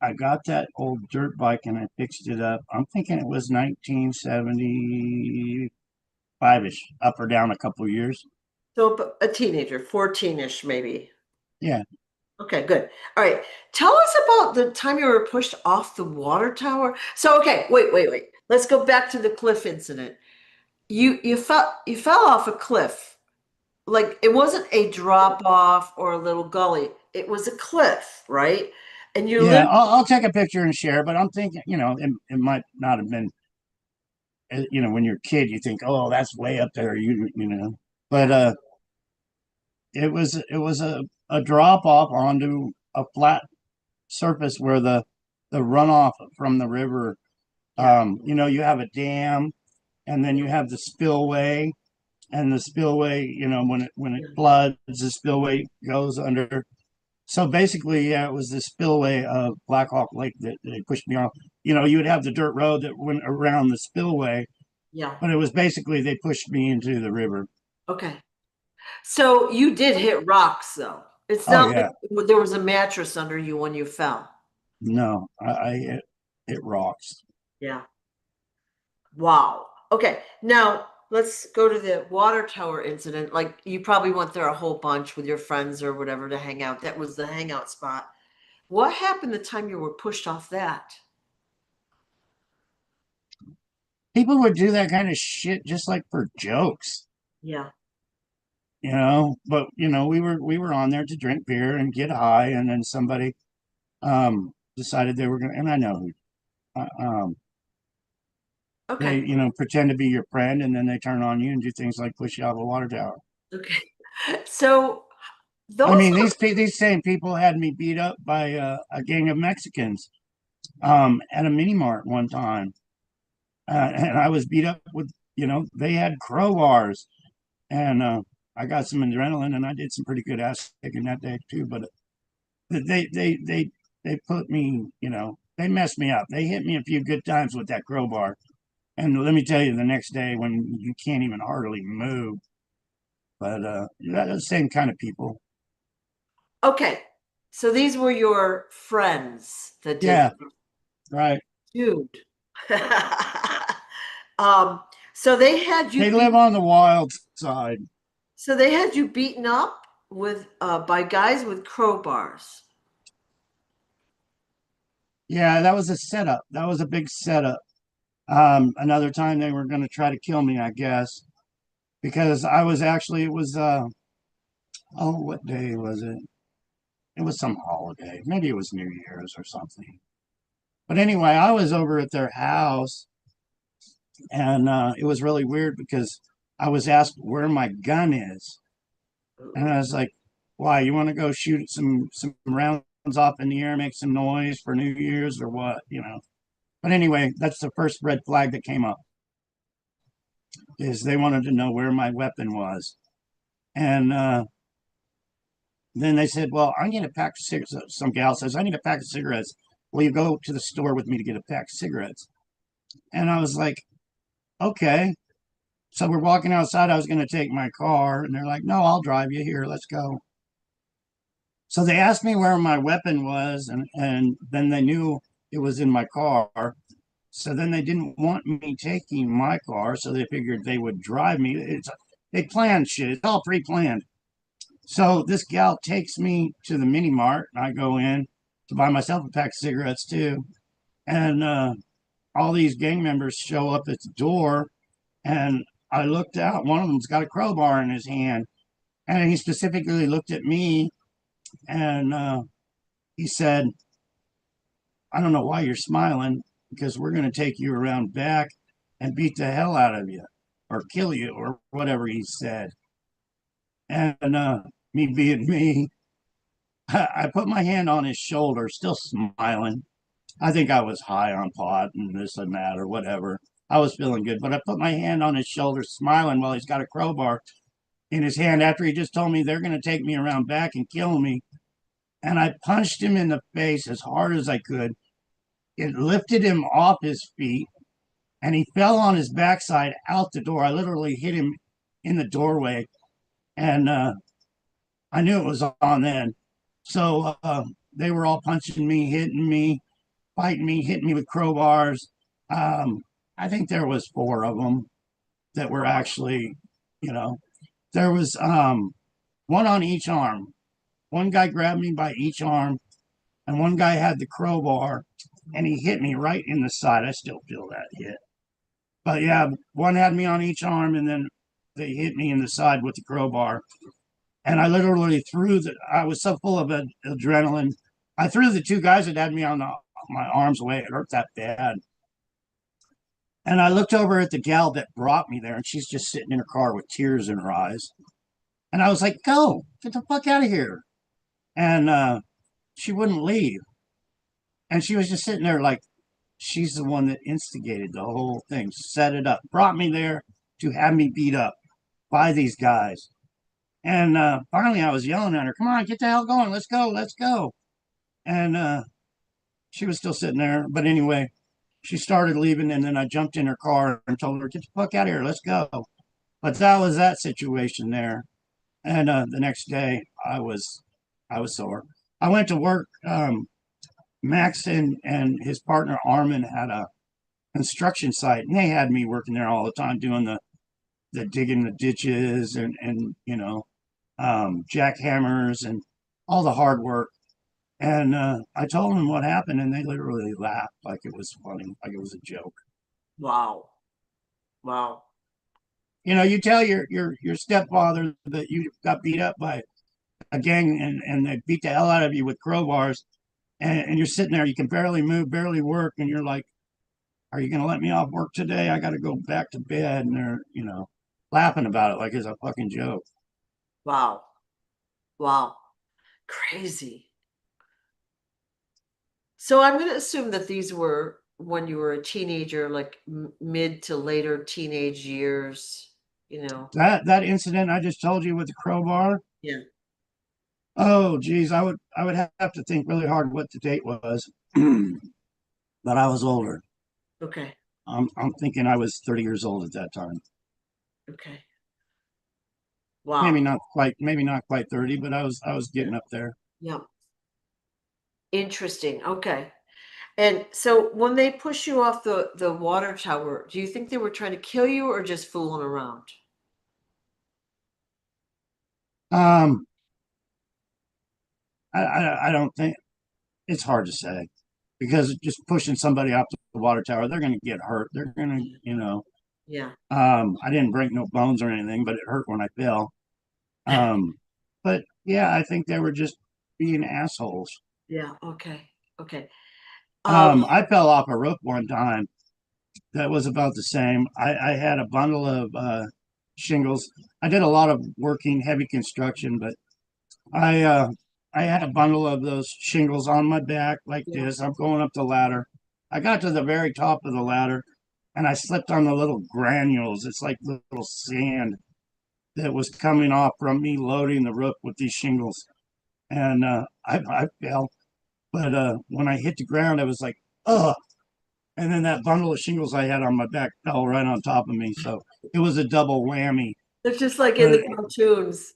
B: I got that old dirt bike and I fixed it up. I'm thinking it was 1975-ish, up or down a couple of years.
A: So a teenager, 14-ish maybe.
B: Yeah.
A: Okay, good. All right. Tell us about the time you were pushed off the water tower. So, okay, wait. Let's go back to the cliff incident. You fell off a cliff. Like it wasn't a drop off or a little gully. It was a cliff, right? And you
B: Yeah.
A: lived.
B: I'll take a picture and share, but I'm thinking, it might not have been you know, when you're a kid, you think, oh, that's way up there, you know. But it was a drop off onto a flat surface where the runoff from the river,
A: Yeah.
B: you know, you have a dam, and then you have the spillway, and the spillway, you know, when it
A: Yeah.
B: floods, the spillway goes under. So basically, yeah, it was the spillway of Black Hawk Lake that they pushed me off. You know, you would have the dirt road that went around the spillway,
A: Yeah.
B: but it was basically they pushed me into the river.
A: Okay. So you did hit rocks though. It's
B: Oh
A: not
B: yeah,
A: like there was a mattress under you when you fell.
B: no, it rocks.
A: Yeah. Wow. Okay. Now let's go to the water tower incident. Like you probably went there a whole bunch with your friends or whatever to hang out. That was the hangout spot. What happened the time you were pushed off that?
B: People would do that kind of shit just like for jokes,
A: Yeah.
B: you know. But you know, we were on there to drink beer and get high, and then somebody decided they were gonna, and I know who. They,
A: Okay.
B: you know, pretend to be your friend, and then they turn on you and do things like push you off a water tower.
A: Okay. So
B: I
A: those
B: mean,
A: are
B: these same people had me beat up by a gang of Mexicans at a mini mart one time, and I was beat up with, you know, they had crowbars, and I got some adrenaline, and I did some pretty good ass kicking that day too. But they they they they put me, you know, they messed me up. They hit me a few good times with that crowbar, and let me tell you, the next day when you can't even hardly move. But they're the same kind of people.
A: okay. So these were your friends that did
B: Yeah, right.
A: dude. um, so they had you
B: They live
A: beat
B: on the wild side.
A: so they had you beaten up with by guys with crowbars.
B: Yeah, that was a setup. That was a big setup. Another time they were going to try to kill me, I guess, because I was actually, it was, oh, what day was it? It was some holiday. Maybe it was New Year's or something. But anyway, I was over at their house, and it was really weird because I was asked where my gun is. And I was like, why? You want to go shoot some rounds off in the air, make some noise for New Year's or what? You know. But anyway, that's the first red flag that came up, is they wanted to know where my weapon was. And then they said, well, I need a pack of cigarettes. Some gal says, I need a pack of cigarettes. Will you go to the store with me to get a pack of cigarettes? And I was like, okay. So we're walking outside. I was going to take my car. And they're like, no, I'll drive you here. Let's go. So they asked me where my weapon was. And then they knew it was in my car. So then they didn't want me taking my car. So they figured they would drive me. They planned shit. It's all pre planned. So this gal takes me to the mini mart, and I go in to buy myself a pack of cigarettes too. And all these gang members show up at the door, and I looked out. One of them's got a crowbar in his hand, and he specifically looked at me, and he said, "I don't know why you're smiling, because we're going to take you around back and beat the hell out of you, or kill you, or whatever he said." And me being me, I put my hand on his shoulder, still smiling. I think I was high on pot and this and that or whatever. I was feeling good, but I put my hand on his shoulder, smiling while he's got a crowbar in his hand after he just told me they're going to take me around back and kill me. And I punched him in the face as hard as I could. It lifted him off his feet, and he fell on his backside out the door. I literally hit him in the doorway, and I knew it was on then. So they were all punching me, hitting me, fighting me, hitting me with crowbars. Um, I think there was four of them that were actually, you know, there was one on each arm. One guy grabbed me by each arm, and one guy had the crowbar, and he hit me right in the side. I still feel that hit. But yeah, one had me on each arm, and then they hit me in the side with the crowbar. And I literally I was so full of adrenaline. I threw the two guys that had me on my arms away. It hurt that bad. And I looked over at the gal that brought me there, and she's just sitting in her car with tears in her eyes. And I was like, "Go, get the fuck out of here!" And she wouldn't leave, and she was just sitting there like she's the one that instigated the whole thing, set it up, brought me there to have me beat up by these guys. And finally, I was yelling at her, "Come on, get the hell going! Let's go, let's go!" And she was still sitting there. But anyway, she started leaving, and then I jumped in her car and told her, "Get the fuck out of here, let's go." But that was that situation there. And the next day, I was sore. I went to work. Max and his partner Armin had a construction site, and they had me working there all the time doing the digging the ditches and jackhammers and all the hard work. And I told them what happened, and they literally laughed like it was funny, like it was a joke.
A: Wow. Wow.
B: You tell your stepfather that you got beat up by a gang and they beat the hell out of you with crowbars, and you're sitting there, you can barely move, barely work, and you're like, "Are you going to let me off work today? I got to go back to bed." And they're, laughing about it like it's a fucking joke.
A: Wow. Wow. Crazy. So I'm going to assume that these were when you were a teenager, like mid to later teenage years, you know.
B: That incident I just told you with the crowbar.
A: Yeah.
B: Oh, geez, I would have to think really hard what the date was, but I was older.
A: Okay.
B: I'm thinking I was 30 years old at that time.
A: Okay.
B: Maybe
A: Wow.
B: not quite, maybe not quite 30, but I was
A: Yeah.
B: getting up there.
A: Yeah. Interesting. Okay. And so when they push you off the water tower, do you think they were trying to kill you or just fooling around?
B: Um, I don't think it's hard to say because just pushing somebody off the water tower, they're going to get hurt. They're going to,
A: Yeah. Yeah.
B: I didn't break no bones or anything, but it hurt when I fell. Um, but yeah, I think they were just being assholes.
A: Yeah. Okay. Okay. Um,
B: I fell off a roof one time. That was about the same. I had a bundle of shingles. I did a lot of working heavy construction, but I uh, I had a bundle of those shingles on my back like
A: yeah.
B: this. I'm going up the ladder. I got to the very top of the ladder, and I slipped on the little granules. It's like little sand that was coming off from me loading the roof with these shingles, and I fell. But when I hit the ground, I was like, "Ugh!" And then that bundle of shingles I had on my back fell right on top of me. So it was a double whammy.
A: It's just like in
B: But
A: the cartoons.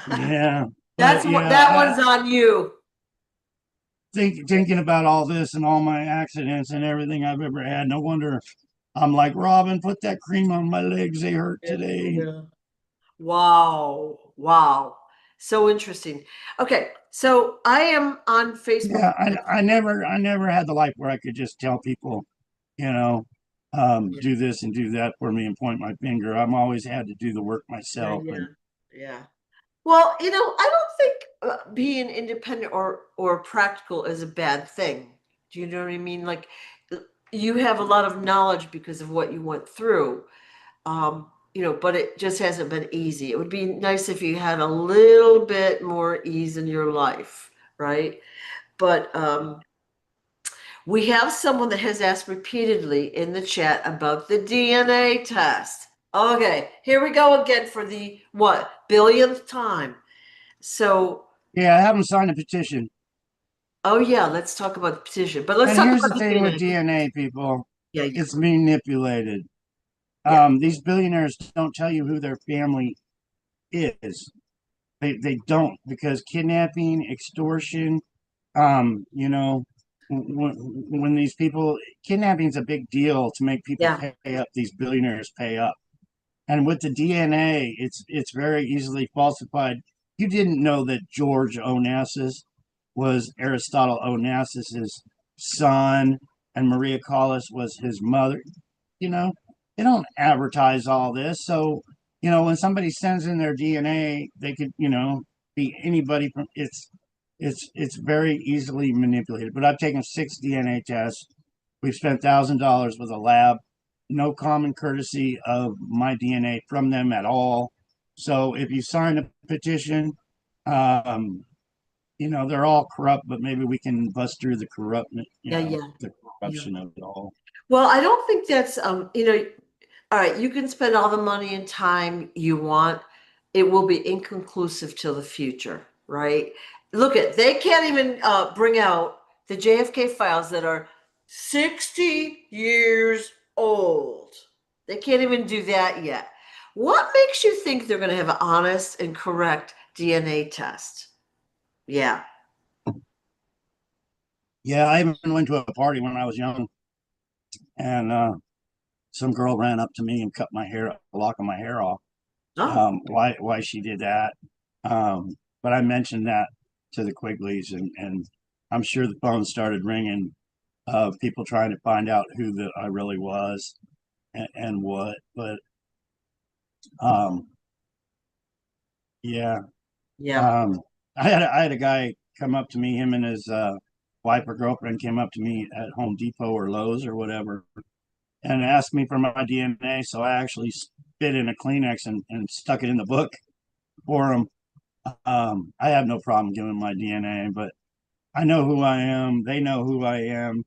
B: yeah,
A: That's
B: but
A: what
B: yeah,
A: that one's on you.
B: thinking about all this and all my accidents and everything I've ever had, no wonder I'm like, "Robin, put that cream on my legs. They hurt
A: Yeah.
B: today."
A: Yeah. Wow. Wow. So interesting. Okay. So I am on Facebook.
B: Yeah, I never had the life where I could just tell people, you know,
A: Yeah.
B: do this and do that for me and point my finger. I'm always had to do the work
A: Yeah.
B: myself.
A: Yeah.
B: And
A: Yeah. Well, I don't think being independent or practical is a bad thing. Do you know what I mean? Like you have a lot of knowledge because of what you went through. But it just hasn't been easy. It would be nice if you had a little bit more ease in your life, right? But we have someone that has asked repeatedly in the chat about the DNA test. Okay, here we go again for the what billionth time. So,
B: yeah, I haven't signed a petition.
A: oh yeah, let's talk about the petition. But let's
B: And
A: talk
B: here's
A: about
B: the
A: the
B: thing with
A: DNA.
B: DNA, people,
A: Yeah, yeah,
B: it's manipulated.
A: yeah,
B: These billionaires don't tell you who their family is. They don't because kidnapping, extortion, when these people kidnapping is a big deal to make people
A: yeah,
B: pay up. These billionaires pay up, and with the DNA, it's very easily falsified. You didn't know that George Onassis was Aristotle Onassis's son, and Maria Callas was his mother. You know, they don't advertise all this, so when somebody sends in their DNA, they could be anybody from it's very easily manipulated. But I've taken 6 DNA tests, We've spent $1,000 with a lab, no common courtesy of my DNA from them at all. So if you sign a petition, um, they're all corrupt, but maybe we can bust through the
A: Yeah, yeah,
B: the
A: yeah.
B: corruption of it all.
A: Well, I don't think that's all right, you can spend all the money and time you want. It will be inconclusive till the future, right? Look at they can't even bring out the JFK files that are 60 years old. They can't even do that yet. What makes you think they're going to have an honest and correct DNA test? Yeah.
B: Yeah, I even went to a party when I was young, and some girl ran up to me and cut my hair, a lock of my hair off.
A: Oh,
B: Why she did that? But I mentioned that to the Quigleys, and I'm sure the phone started ringing of people trying to find out who I really was and what. But um, yeah,
A: yeah.
B: um, I had a guy come up to me, him and his wife or girlfriend came up to me at Home Depot or Lowe's or whatever, and asked me for my DNA. So I actually spit in a Kleenex and stuck it in the book for them. I have no problem giving my DNA, but I know who I am. They know who I am.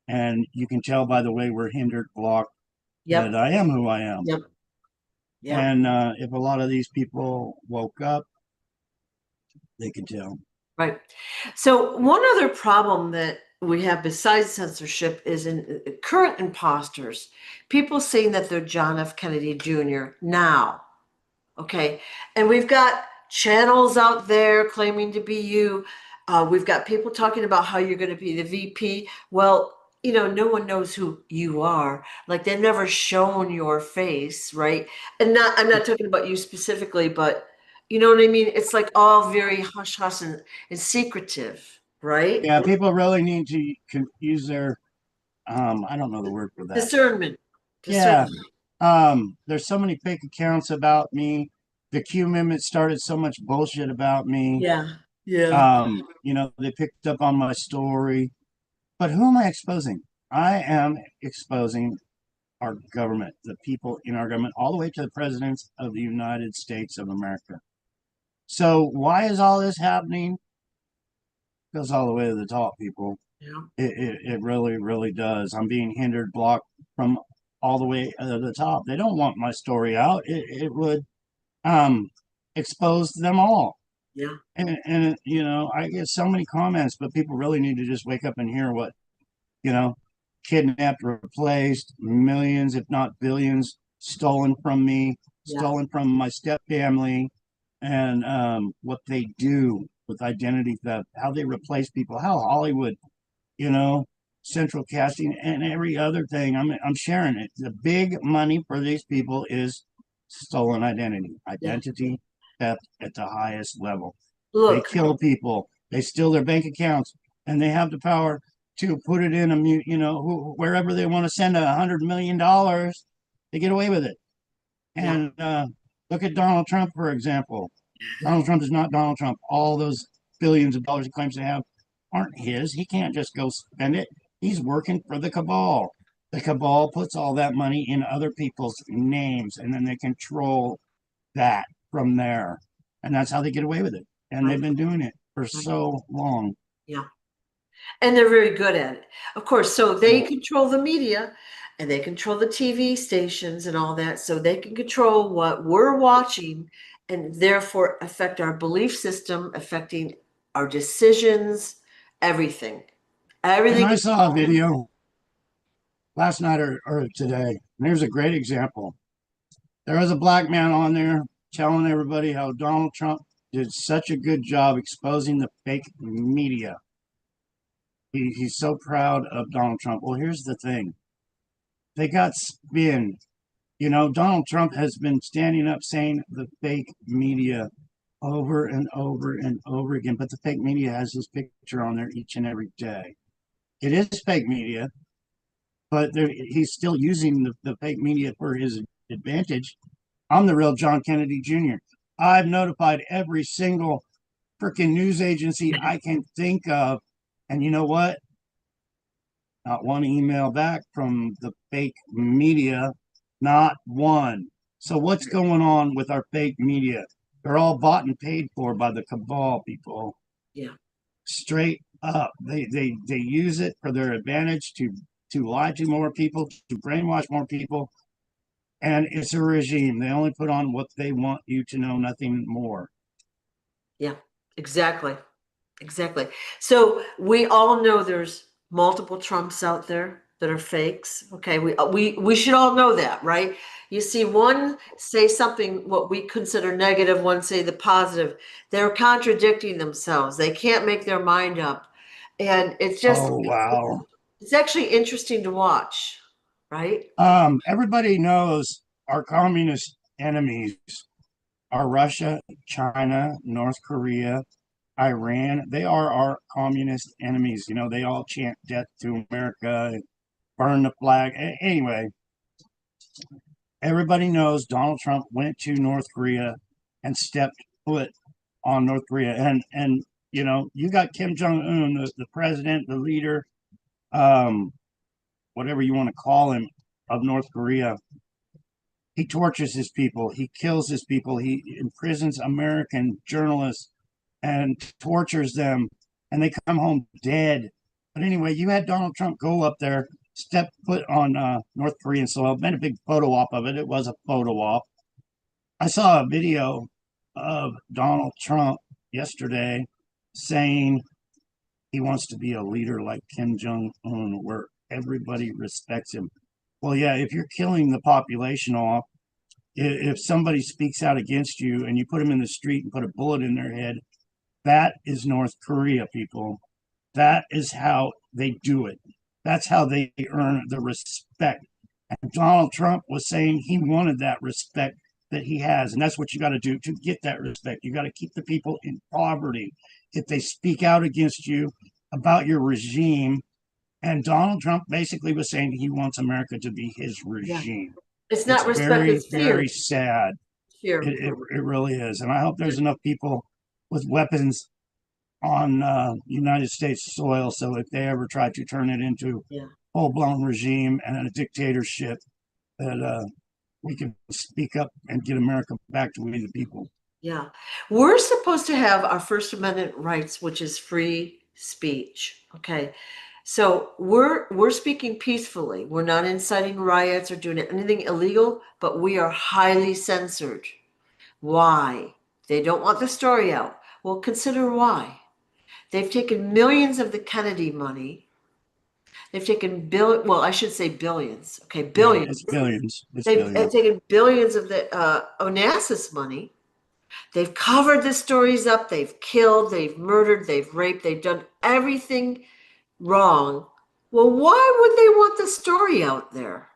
B: And you can tell by the way we're hindered, blocked, that
A: Yep.
B: I am who I am.
A: Yep. Yep.
B: And if a lot of these people woke up, they could tell.
A: Right. So one other problem that we have besides censorship is in current imposters, people saying that they're John F. Kennedy Jr. now. Okay. And we've got channels out there claiming to be you. We've got people talking about how you're going to be the VP. Well, no one knows who you are. Like they've never shown your face, right? And I'm not talking about you specifically, but you know what I mean? It's like all very hush hush and secretive, right?
B: Yeah, people really need to use their, I don't know the word for that.
A: Discernment.
B: Yeah.
A: Discernment.
B: There's so many fake accounts about me. The Q Amendment started so much bullshit about me.
A: Yeah. Yeah.
B: They picked up on my story. But who am I exposing? I am exposing our government, the people in our government, all the way to the presidents of the United States of America. So why is all this happening? It goes all the way to the top, people.
A: Yeah.
B: It really, really does. I'm being hindered, blocked from all the way to the top. They don't want my story out. It would um expose them all.
A: Yeah.
B: And I get so many comments, but people really need to just wake up and hear what you know, kidnapped, replaced, millions, if not billions, stolen from me,
A: Yeah.
B: stolen from my step family, and what they do with identity theft, how they replace people, how Hollywood, you know, central casting, and every other thing. I'm sharing it. The big money for these people is stolen
A: Yeah.
B: identity theft at the highest level. They
A: Look,
B: kill people. They steal their bank accounts, and they have the power to put it in wherever they want to send $100 million. They get away with it.
A: yeah.
B: And look at Donald Trump, for example. Donald Trump is not Donald Trump. All those billions of dollars he claims to have aren't his. He can't just go spend it. He's working for the cabal. The cabal puts all that money in other people's names, and then they control that from there. And that's how they get away with it. And they've
A: Right.
B: been doing it for
A: Right.
B: so long.
A: Yeah. And they're very good at it. Of course, so they
B: Yeah.
A: control the media and they control the TV stations and all that. So they can control what we're watching and therefore affect our belief system, affecting our decisions, everything.
B: And
A: Everything
B: I
A: is
B: saw a video last night or today. And here's a great example. There was a black man on there telling everybody how Donald Trump did such a good job exposing the fake media. He's so proud of Donald Trump. Well, here's the thing. They got spin. Donald Trump has been standing up saying the fake media over and over and over again, but the fake media has his picture on there each and every day. It is fake media, but he's still using the fake media for his advantage. I'm the real John Kennedy Jr. I've notified every single freaking news agency I can think of. And you know what? Not one email back from the fake media. Not one. So what's going on with our fake media? They're all bought and paid for by the cabal, people.
A: Yeah.
B: Straight up. They use it for their advantage to lie to more people, to brainwash more people. And it's a regime. They only put on what they want you to know, nothing more.
A: Yeah, exactly. Exactly. So we all know there's multiple Trumps out there that are fakes. Okay, we should all know that, right? You see one say something what we consider negative, one say the positive. They're contradicting themselves. They can't make their mind up. And it's just
B: Oh wow.
A: it's actually interesting to watch, right?
B: Everybody knows our communist enemies are Russia, China, North Korea, Iran. They are our communist enemies. You know, they all chant death to America, burn the flag. Anyway, everybody knows Donald Trump went to North Korea and stepped foot on North Korea. And you know, you got Kim Jong Un, the president, the leader, um, whatever you want to call him, of North Korea. He tortures his people. He kills his people. He imprisons American journalists and tortures them, and they come home dead. But anyway, you had Donald Trump go up there, step foot on North Korean soil, made a big photo op of it. It was a photo op. I saw a video of Donald Trump yesterday saying he wants to be a leader like Kim Jong Un, where everybody respects him. Well, yeah, if you're killing the population off, if somebody speaks out against you and you put them in the street and put a bullet in their head, that is North Korea, people. That is how they do it. That's how they earn the respect. And Donald Trump was saying he wanted that respect that he has. And that's what you got to do to get that respect. You got to keep the people in poverty. If they speak out against you about your regime, and Donald Trump basically was saying he wants America to be his
A: Yeah.
B: regime.
A: It's
B: It's
A: not respect,
B: very,
A: it's fear.
B: very sad.
A: Fear.
B: It really is. And I hope there's enough people with weapons on United States soil so if they ever try to turn it into
A: Yeah.
B: full blown regime and a dictatorship, that we can speak up and get America back to we the people.
A: Yeah. We're supposed to have our First Amendment rights, which is free speech. Okay. So we're speaking peacefully. We're not inciting riots or doing anything illegal, but we are highly censored. Why? They don't want the story out. Well, consider why. They've taken millions of the Kennedy money. They've taken well, I should say billions. Okay,
B: Yeah,
A: billions.
B: it's billions. It's
A: They've
B: billions.
A: taken billions of the Onassis money. They've covered the stories up. They've killed, they've murdered, they've raped, they've done everything wrong. Well, why would they want the story out there?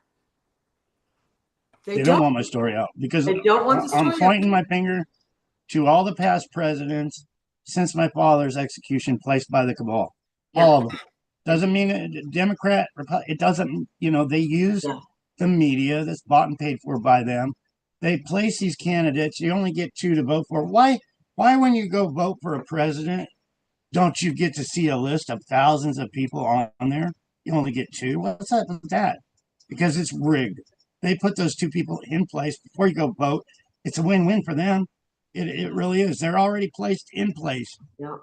A: They
B: They don't
A: don't.
B: want my story out because
A: They don't want the
B: I'm
A: story out
B: pointing my finger to all the past presidents since my father's execution placed by the cabal.
A: there.
B: All of them. Doesn't mean Democrat, it doesn't, you know, they use
A: Yeah,
B: the media that's bought and paid for by them. They place these candidates. You only get two to vote for. Why when you go vote for a president, don't you get to see a list of thousands of people on there? You only get two. What's up with that? Because it's rigged. They put those two people in place before you go vote. It's a win-win for them. It really is. They're already placed in place.
A: yeah,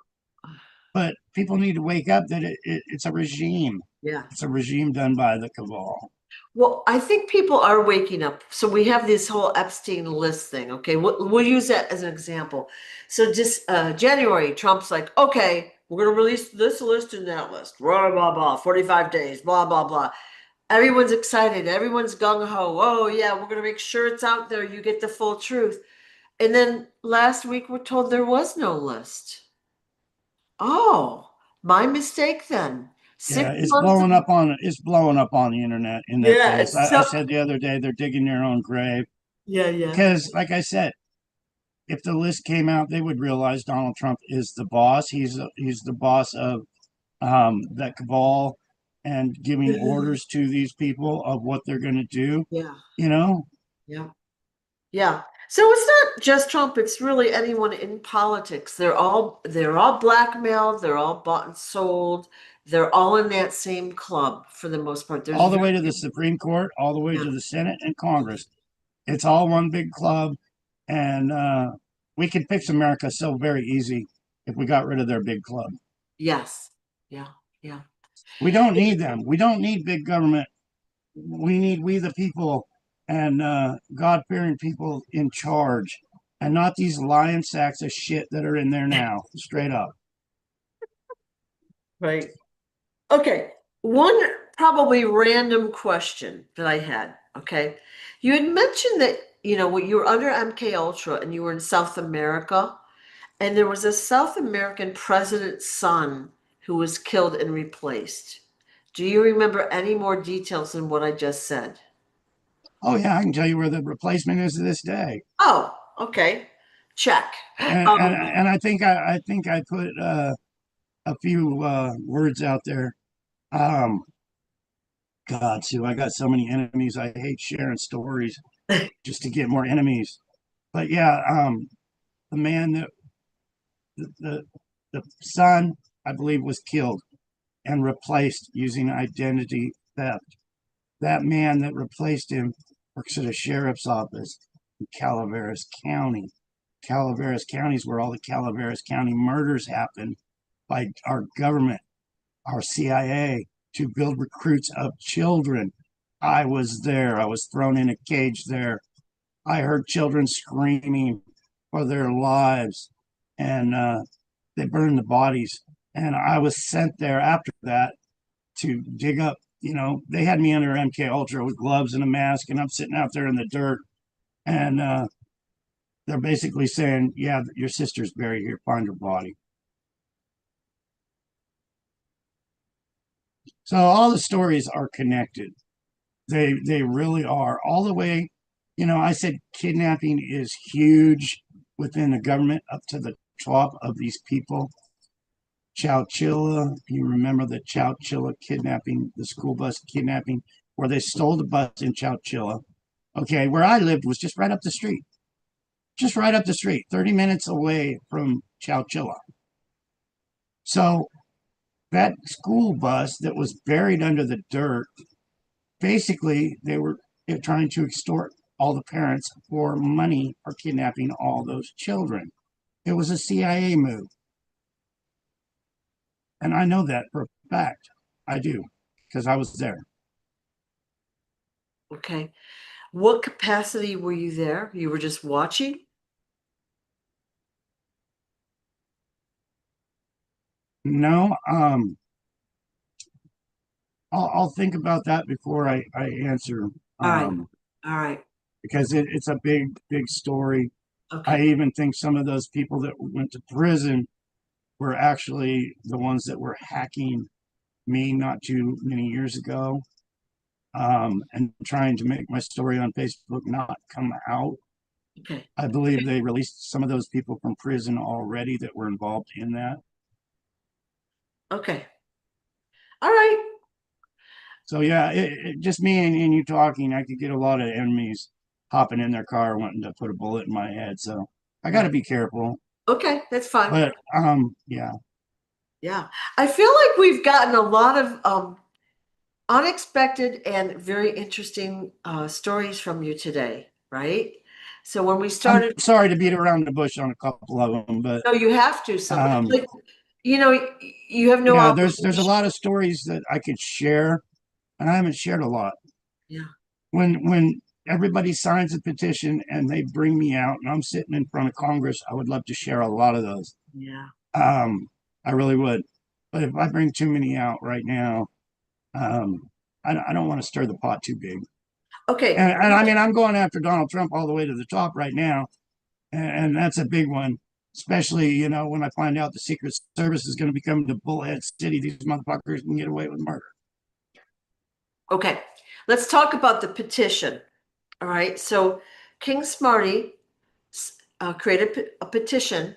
B: But people need to wake up that it's a regime.
A: yeah.
B: It's a regime done by the cabal.
A: Well, I think people are waking up. So we have this whole Epstein list thing. Okay, we'll use that as an example. So just January, Trump's like, okay, we're going to release this list and that list. Blah blah blah. 45 days. Blah blah blah. Everyone's excited. Everyone's gung ho. Oh yeah, we're going to make sure it's out there. You get the full truth. And then last week we're told there was no list. Oh, my mistake then.
B: Yeah,
A: 6 months.
B: it's blowing up on the internet in that
A: Yeah,
B: case.
A: it's
B: I
A: so.
B: said the other day they're digging their own grave
A: Yeah, yeah.
B: because, like I said, if the list came out, they would realize Donald Trump is the boss. He's the boss of that cabal and giving orders to these people of what they're going to do.
A: Yeah,
B: You know,
A: yeah, yeah. So it's not just Trump, it's really anyone in politics. They're all blackmailed, they're all bought and sold. They're all in that same club for the most part. There's
B: All the way
A: very,
B: to the Supreme Court, all the way
A: yeah,
B: to the Senate and Congress. It's all one big club, and we could fix America so very easy if we got rid of their big club.
A: yes, yeah, yeah.
B: We don't need them. We don't need big government. We need we the people and God-fearing people in charge, and not these lying sacks of shit that are in there now. Straight up.
A: Right. Okay. One probably random question that I had. Okay. You had mentioned that, when you were under MK Ultra and you were in South America, and there was a South American president's son who was killed and replaced. Do you remember any more details than what I just said?
B: Oh yeah, I can tell you where the replacement is to this day.
A: Oh, okay. Check.
B: And I think I put a few words out there. Um, God, Sue, I got so many enemies. I hate sharing stories just to get more enemies. But yeah, the man that the the son, I believe, was killed and replaced using identity theft. That man that replaced him works at a sheriff's office in Calaveras County. Calaveras County is where all the Calaveras County murders happen by our government, our CIA, to build recruits of children. I was there. I was thrown in a cage there. I heard children screaming for their lives, and they burned the bodies. And I was sent there after that to dig up. They had me under MK Ultra with gloves and a mask, and I'm sitting out there in the dirt, and they're basically saying, "Yeah, your sister's buried here. Find her body." So all the stories are connected. They really are all the way. I said kidnapping is huge within the government up to the top of these people. Chowchilla, you remember the Chowchilla kidnapping, the school bus kidnapping, where they stole the bus in Chowchilla. Okay, where I lived was just right up the street, 30 minutes away from Chowchilla. So that school bus that was buried under the dirt, basically they were trying to extort all the parents for money for kidnapping all those children. It was a CIA move. And I know that for a fact. I do, because I was there.
A: Okay. What capacity were you there? You were just watching?
B: No, I'll think about that before I answer,
A: All right.
B: um,
A: All right.
B: because it's a big story. I
A: Okay.
B: even think some of those people that went to prison were actually the ones that were hacking me not too many years ago, and trying to make my story on Facebook not come out.
A: Okay.
B: I believe they released some of those people from prison already that were involved in that.
A: Okay. All right.
B: So yeah, just me and you talking, I could get a lot of enemies hopping in their car wanting to put a bullet in my head. So I got to
A: Right.
B: be careful.
A: Okay. That's fine.
B: But yeah,
A: Yeah. I feel like we've gotten a lot of unexpected and very interesting stories from you today, right? So when we
B: I'm
A: started,
B: sorry to beat around the bush on a couple of them, but
A: no, you have to. Some
B: um,
A: like, you have no
B: yeah, there's a
A: obligation.
B: lot of stories that I could share, and I haven't shared a lot.
A: Yeah.
B: When everybody signs a petition and they bring me out, and I'm sitting in front of Congress, I would love to share a lot of those.
A: Yeah.
B: Um, I really would. But if I bring too many out right now, um, I don't want to stir the pot too big.
A: Okay.
B: And I mean, I'm going after Donald Trump all the way to the top right now, and that's a big one. Especially, when I find out the Secret Service is going to become the Bullhead City, these motherfuckers can get away with murder.
A: Okay. Let's talk about the petition. All right. So King Smarty created a petition,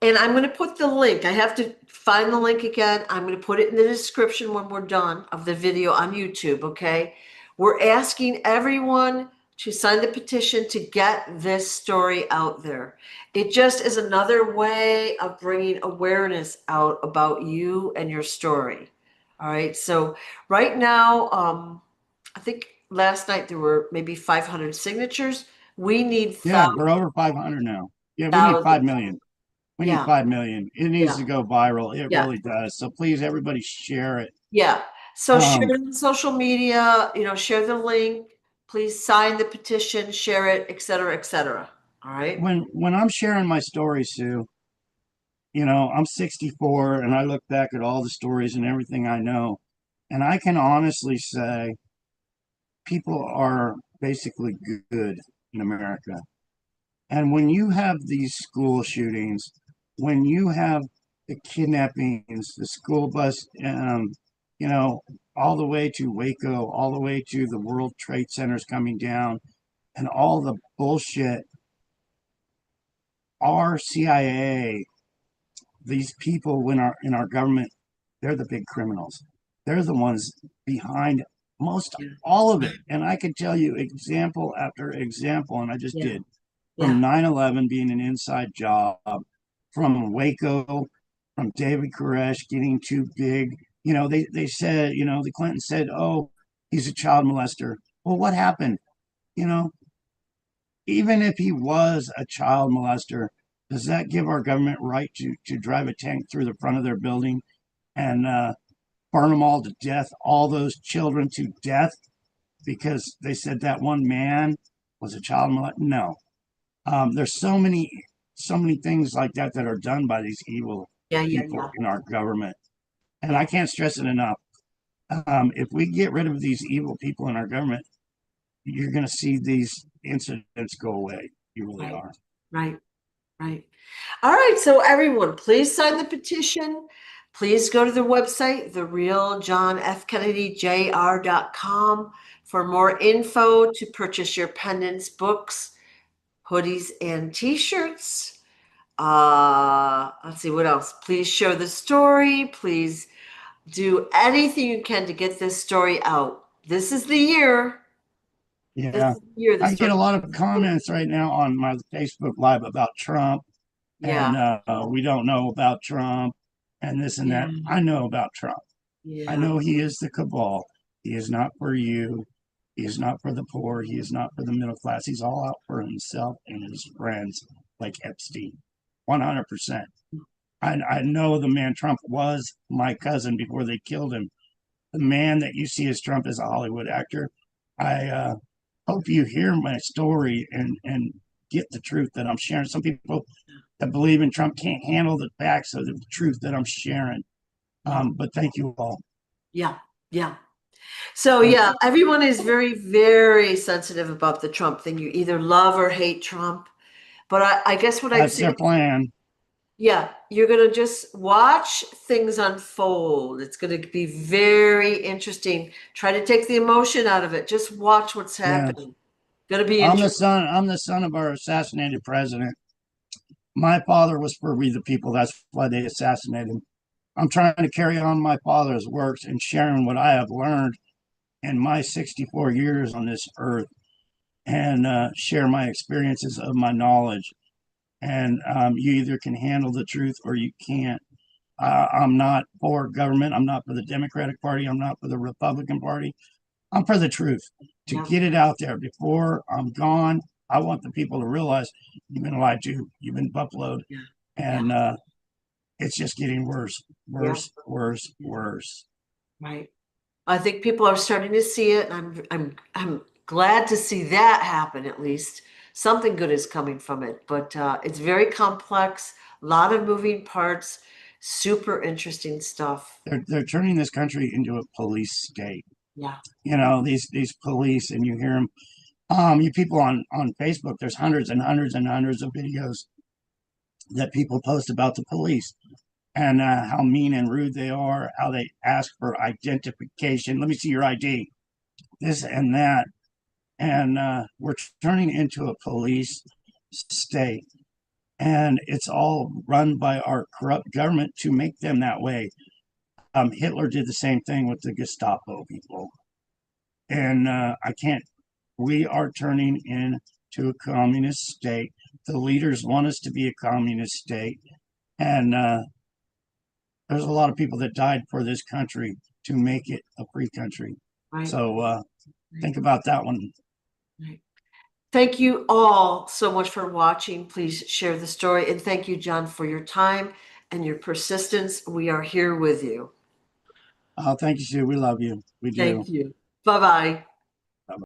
A: and I'm going to put the link. I have to find the link again. I'm going to put it in the description when we're done of the video on YouTube. Okay. We're asking everyone to sign the petition to get this story out there. It just is another way of bringing awareness out about you and your story. All right. So right now, I think last night there were maybe 500 signatures. We need
B: Yeah, we're over 500 now. Yeah, we need 5
A: thousands.
B: million. We need
A: Yeah.
B: 5 million. It needs
A: Yeah.
B: to go viral. It
A: Yeah.
B: really does. So please, everybody share it.
A: Yeah. So share
B: Um,
A: it on social media, share the link. Please sign the petition, share it, et cetera, et cetera. All right.
B: when I'm sharing my story, Sue, I'm 64 and I look back at all the stories and everything I know, and I can honestly say people are basically good in America. And when you have these school shootings, when you have the kidnappings, the school bus, you know, all the way to Waco, all the way to the World Trade Centers coming down, and all the bullshit, our CIA, these people when our in our government, they're the big criminals. They're the ones behind most
A: Yeah.
B: all of it. And I could tell you example after example, and I just
A: Yeah.
B: did, from
A: Yeah.
B: 9/11 being an inside job, from Waco, from David Koresh getting too big. They said, the Clinton said, oh, he's a child molester. Well, what happened? You know, even if he was a child molester, does that give our government right to drive a tank through the front of their building and burn them all to death, all those children to death because they said that one man was a child molester? No. There's so many things like that that are done by these evil
A: Yeah. Yeah.
B: people
A: Yeah.
B: in our government, and I
A: Yeah.
B: can't stress it enough. If we get rid of these evil people in our government, you're going to see these incidents go away. You really
A: Right.
B: are.
A: Right. Right. All right. So everyone, please sign the petition. Please go to the website, therealjohnfkennedy.jr.com for more info to purchase your pendants, books, hoodies, and t-shirts. Let's see what else. Please share the story. Please do anything you can to get this story out. This is the year. This
B: Yeah.
A: is the year the
B: I get
A: story.
B: a lot of comments right now on my Facebook Live about Trump,
A: Yeah.
B: and we don't know about Trump and this and
A: Yeah.
B: that. I know about Trump. I
A: Yeah.
B: know he is the cabal. He is not for you. He is not for the poor. He is not for the middle class. He's all out for himself and his friends, like Epstein. 100%. I know the man Trump was my cousin before they killed him. The man that you see as Trump is a Hollywood actor. I hope you hear my story and get the truth that I'm sharing. Some people that believe in Trump can't handle the facts of the truth that I'm sharing.
A: Yeah.
B: But thank you all.
A: Yeah. Yeah. So
B: Thank
A: yeah,
B: you.
A: everyone is very, very sensitive about the Trump thing. You either love or hate Trump. But I guess what I'd
B: That's
A: say,
B: their plan.
A: yeah, you're gonna just watch things unfold. It's gonna be very interesting. Try to take the emotion out of it. Just watch what's
B: Yeah.
A: happening. Gonna be
B: I'm the
A: interesting.
B: son. I'm the son of our assassinated president. My father was for we the people. That's why they assassinated him. I'm trying to carry on my father's works and sharing what I have learned in my 64 years on this earth and share my experiences of my knowledge. And you either can handle the truth or you can't. I'm not for government. I'm not for the Democratic Party. I'm not for the Republican Party. I'm for the truth to
A: Yeah.
B: get it out there before I'm gone. I want the people to realize you've been lied to, you've been buffaloed,
A: Yeah. Yeah.
B: and it's just getting worse,
A: Yeah.
B: worse, worse, worse.
A: Right. I think people are starting to see it, and I'm glad to see that happen at least. Something good is coming from it, but it's very complex, a lot of moving parts, super interesting stuff.
B: They're turning this country into a police state.
A: Yeah.
B: These police, and you hear them. You people on Facebook. There's hundreds and hundreds and hundreds of videos that people post about the police and how mean and rude they are, how they ask for identification. Let me see your ID, this and that. And we're turning into a police state. And it's all run by our corrupt government to make them that way. Hitler did the same thing with the Gestapo people. And I can't we are turning into a communist state. The leaders want us to be a communist state. And there's a lot of people that died for this country to make it a free country.
A: Right.
B: So think about that one.
A: Right. Thank you all so much for watching. Please share the story. And thank you, John, for your time and your persistence. We are here with you.
B: Thank you, Sue. We love you. We do.
A: Thank you. Bye-bye.